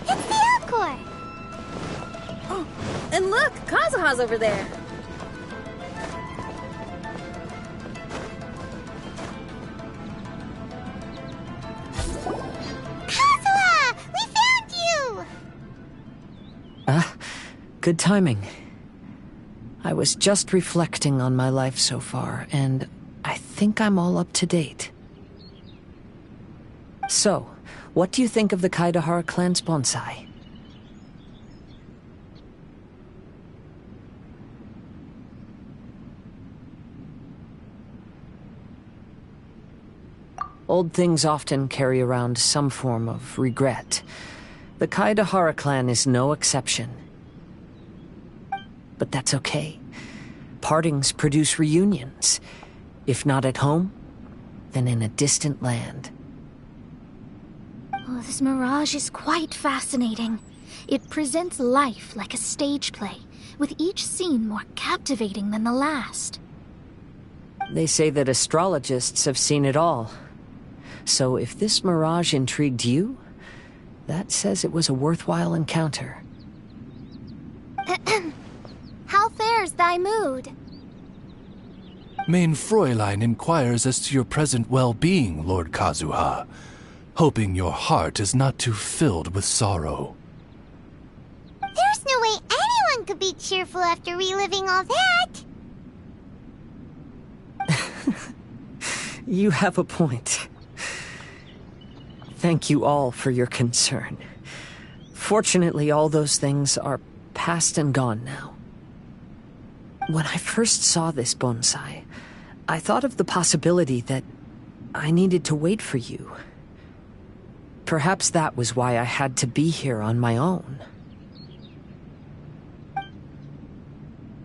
It's the Alcor! Oh, and look, Kazuha's over there. Kazuha! We found you! Good timing. I was just reflecting on my life so far, and I think I'm all up to date. So, what do you think of the Kaidahara clan's bonsai? Old things often carry around some form of regret. The Kaidahara clan is no exception. But that's okay. Partings produce reunions. If not at home, then in a distant land. Oh, this mirage is quite fascinating. It presents life like a stage play, with each scene more captivating than the last. They say that astrologists have seen it all. So if this mirage intrigued you, that says it was a worthwhile encounter. How fares thy mood? Main Fräulein inquires as to your present well-being, Lord Kazuha, hoping your heart is not too filled with sorrow. There's no way anyone could be cheerful after reliving all that! You have a point. Thank you all for your concern. Fortunately, all those things are past and gone now. When I first saw this bonsai, I thought of the possibility that I needed to wait for you. Perhaps that was why I had to be here on my own.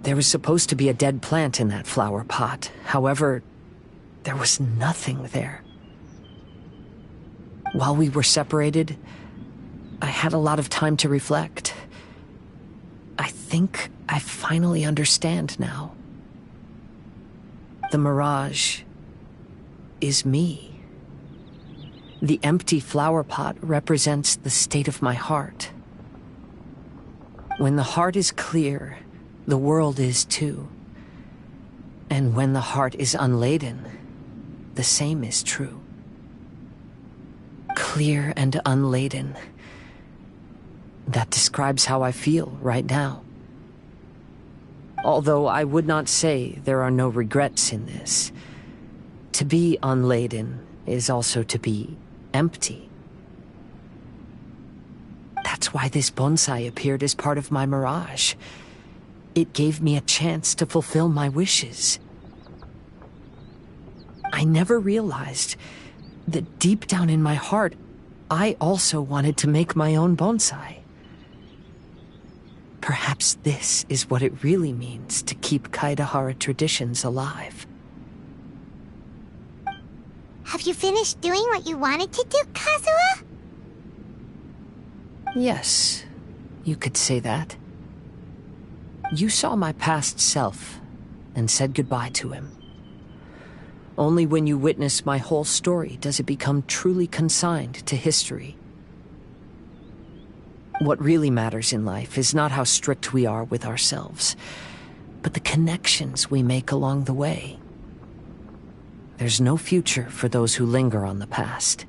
There was supposed to be a dead plant in that flower pot. However, there was nothing there. While we were separated, I had a lot of time to reflect. I think I finally understand now. The mirage is me. The empty flower pot represents the state of my heart. When the heart is clear, the world is too. And when the heart is unladen, the same is true. Clear and unladen. That describes how I feel right now. Although I would not say there are no regrets in this. To be unladen is also to be empty. That's why this bonsai appeared as part of my mirage. It gave me a chance to fulfill my wishes. I never realized that deep down in my heart, I also wanted to make my own bonsai. Perhaps this is what it really means to keep Kaidahara traditions alive. Have you finished doing what you wanted to do, Kazuha? Yes, you could say that. You saw my past self and said goodbye to him. Only when you witness my whole story does it become truly consigned to history. What really matters in life is not how strict we are with ourselves, but the connections we make along the way. There's no future for those who linger on the past.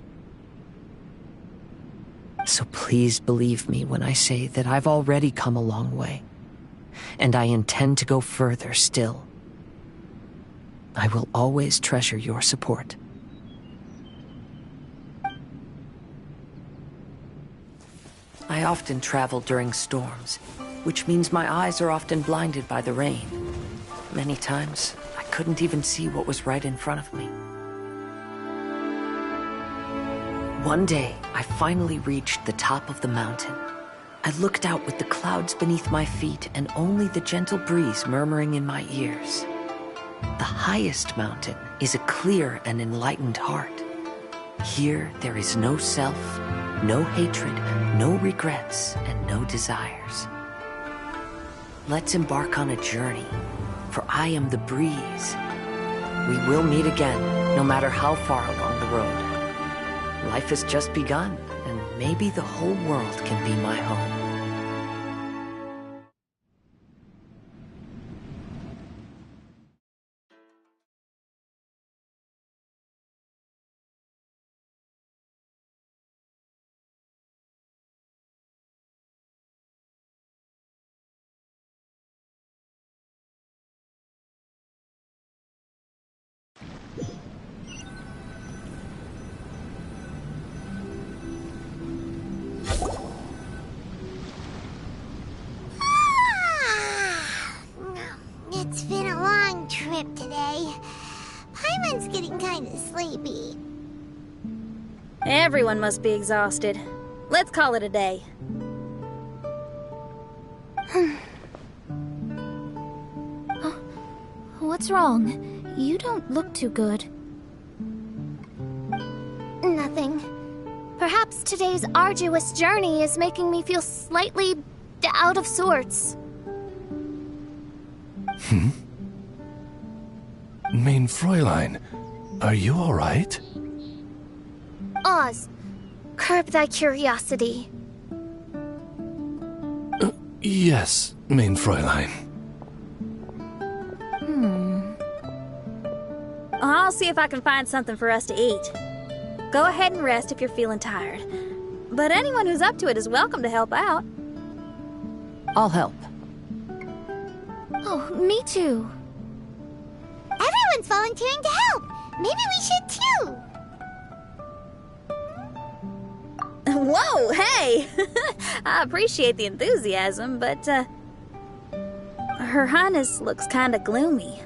So please believe me when I say that I've already come a long way, and I intend to go further still. I will always treasure your support. I often travel during storms, which means my eyes are often blinded by the rain. Many times, I couldn't even see what was right in front of me. One day, I finally reached the top of the mountain. I looked out with the clouds beneath my feet and only the gentle breeze murmuring in my ears. The highest mountain is a clear and enlightened heart. Here, there is no self, No hatred, no regrets, and no desires. Let's embark on a journey, for I am the breeze. We will meet again, no matter how far along the road. Life has just begun, and maybe the whole world can be my home. It's been a long trip today. Paimon's getting kind of sleepy. Everyone must be exhausted. Let's call it a day. What's wrong? You don't look too good. Nothing. Perhaps today's arduous journey is making me feel slightly out of sorts. Mein Fräulein, are you all right? Oz, curb thy curiosity. Yes, mein Fräulein. I'll see if I can find something for us to eat. Go ahead and rest if you're feeling tired. But anyone who's up to it is welcome to help out. I'll help. Oh, me too. Everyone's volunteering to help. Maybe we should too. Whoa, hey! I appreciate the enthusiasm, but, Her Highness looks kinda gloomy.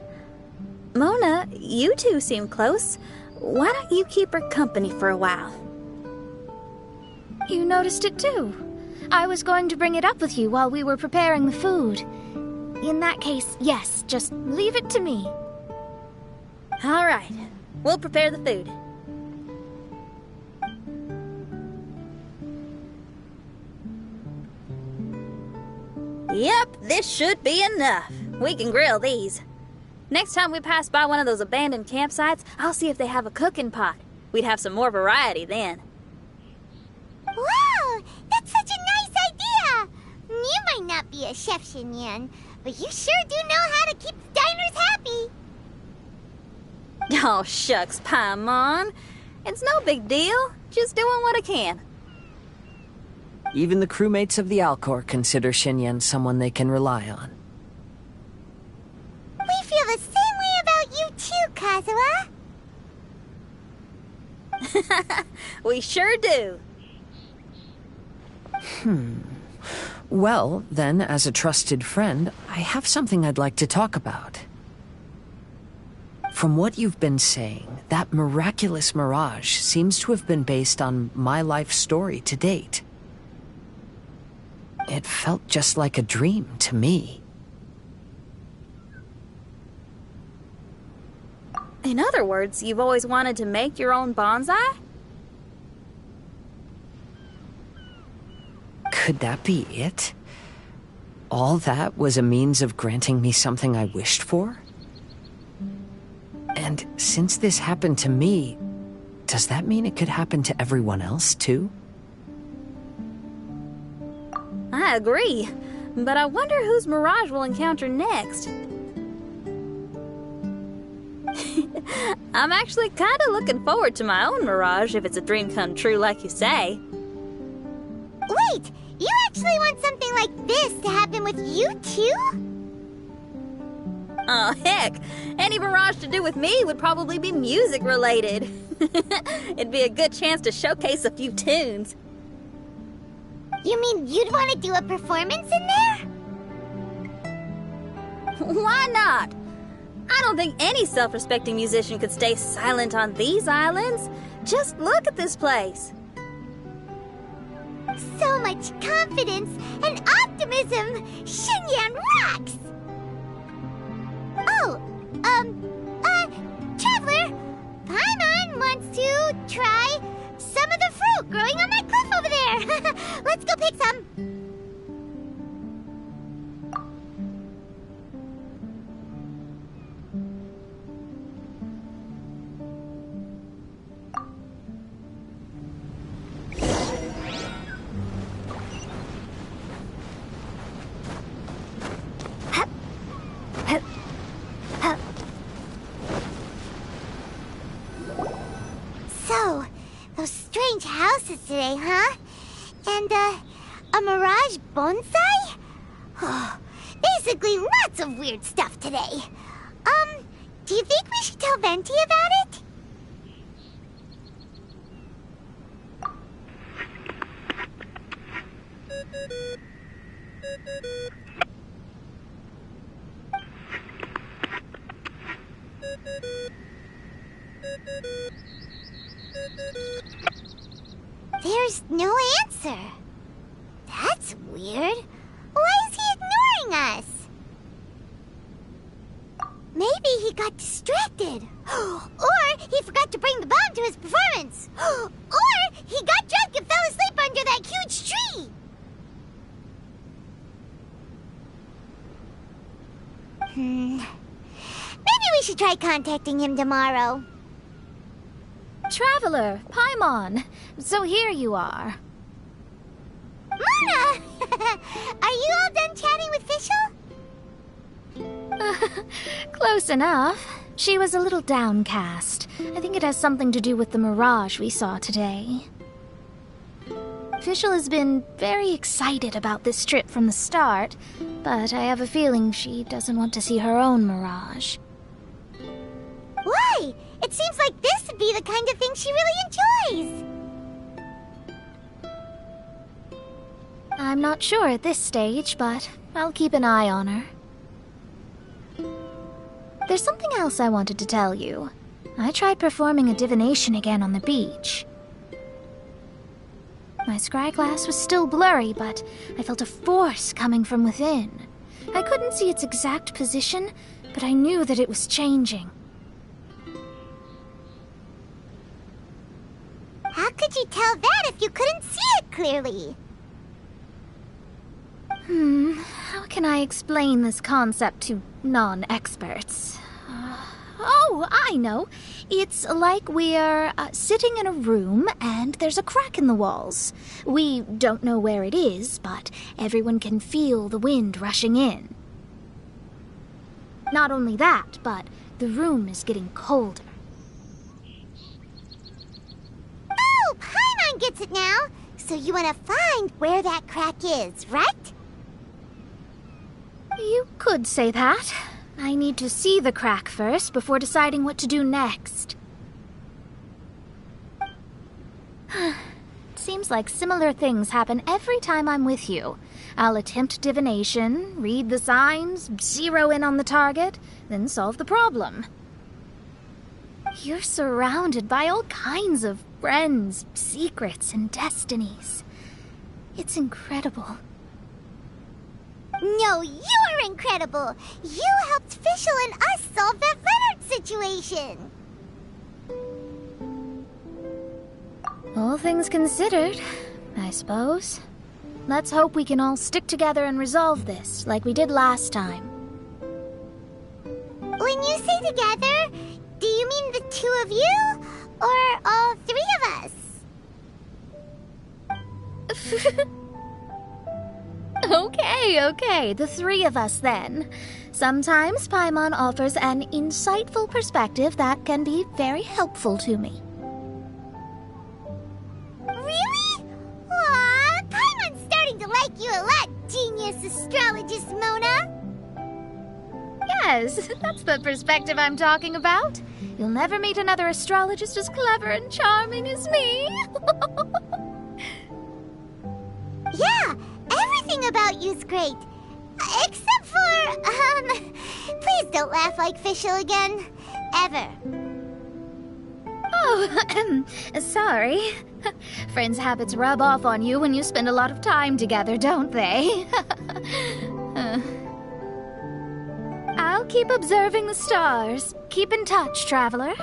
Mona, you two seem close. Why don't you keep her company for a while? You noticed it too. I was going to bring it up with you while we were preparing the food. In that case, yes, just leave it to me. All right, we'll prepare the food. Yep, this should be enough. We can grill these. Next time we pass by one of those abandoned campsites, I'll see if they have a cooking pot. We'd have some more variety then. Wow, that's such a nice idea. You might not be a chef, Xinyan, but you sure do know how to keep the diners happy. Oh, shucks, Paimon. It's no big deal. Just doing what I can. Even the crewmates of the Alcor consider Xinyan someone they can rely on. We feel the same way about you too, Kazuha. We sure do. Well, then, as a trusted friend, I have something I'd like to talk about. From what you've been saying, that miraculous mirage seems to have been based on my life story to date. It felt just like a dream to me. In other words, you've always wanted to make your own bonsai? Could that be it? All that was a means of granting me something I wished for? And since this happened to me, does that mean it could happen to everyone else, too? I agree, but I wonder whose mirage we'll encounter next. I'm actually kind of looking forward to my own mirage if it's a dream come true like you say. Wait, you actually want something like this to happen with you too? Oh, heck. Any mirage to do with me would probably be music related. It'd be a good chance to showcase a few tunes. You mean you'd want to do a performance in there? Why not? I don't think any self-respecting musician could stay silent on these islands. Just look at this place. So much confidence and optimism! Xinyan rocks! Oh, Traveler, Paimon wants to try some of the fruit growing on that cliff over Let's go pick some. So, those strange houses today, huh? And, a mirage bonsai? Oh, basically lots of weird stuff today. Do you think we should tell Venti about it? There's no answer. That's weird. Why is he ignoring us? Maybe he got distracted. Or he forgot to bring the bomb to his performance. Or he got drunk and fell asleep under that huge tree. Maybe we should try contacting him tomorrow. Traveler, Paimon. So here you are. Mona! Are you all done chatting with Fischl? Close enough. She was a little downcast. I think it has something to do with the mirage we saw today. Fischl has been very excited about this trip from the start, but I have a feeling she doesn't want to see her own mirage. Why? It seems like this would be the kind of thing she really enjoys. I'm not sure at this stage, but I'll keep an eye on her. There's something else I wanted to tell you. I tried performing a divination again on the beach. My scryglass was still blurry, but I felt a force coming from within. I couldn't see its exact position, but I knew that it was changing. How could you tell that if you couldn't see it clearly? How can I explain this concept to non-experts? Oh, I know. It's like we're sitting in a room and there's a crack in the walls. We don't know where it is, but everyone can feel the wind rushing in. Not only that, but the room is getting colder. Oh, Paimon gets it now. So you want to find where that crack is, right? You could say that. I need to see the crack first before deciding what to do next. Seems like similar things happen every time I'm with you. I'll attempt divination, read the signs, zero in on the target, then solve the problem. You're surrounded by all kinds of friends, secrets, and destinies. It's incredible. No, you're incredible! You helped Fischl and us solve that Leonard situation! All things considered, I suppose. Let's hope we can all stick together and resolve this, like we did last time. When you say together, do you mean the two of you? Or all three of us? Okay, the three of us then. Sometimes Paimon offers an insightful perspective that can be very helpful to me. Really? Aw, Paimon's starting to like you a lot, genius astrologist Mona. Yes, that's the perspective I'm talking about. You'll never meet another astrologist as clever and charming as me. Yeah, everything about you's great. Except for, please don't laugh like Fischl again. Ever. Oh, sorry. Friends' habits rub off on you when you spend a lot of time together, don't they? I'll keep observing the stars. Keep in touch, traveler.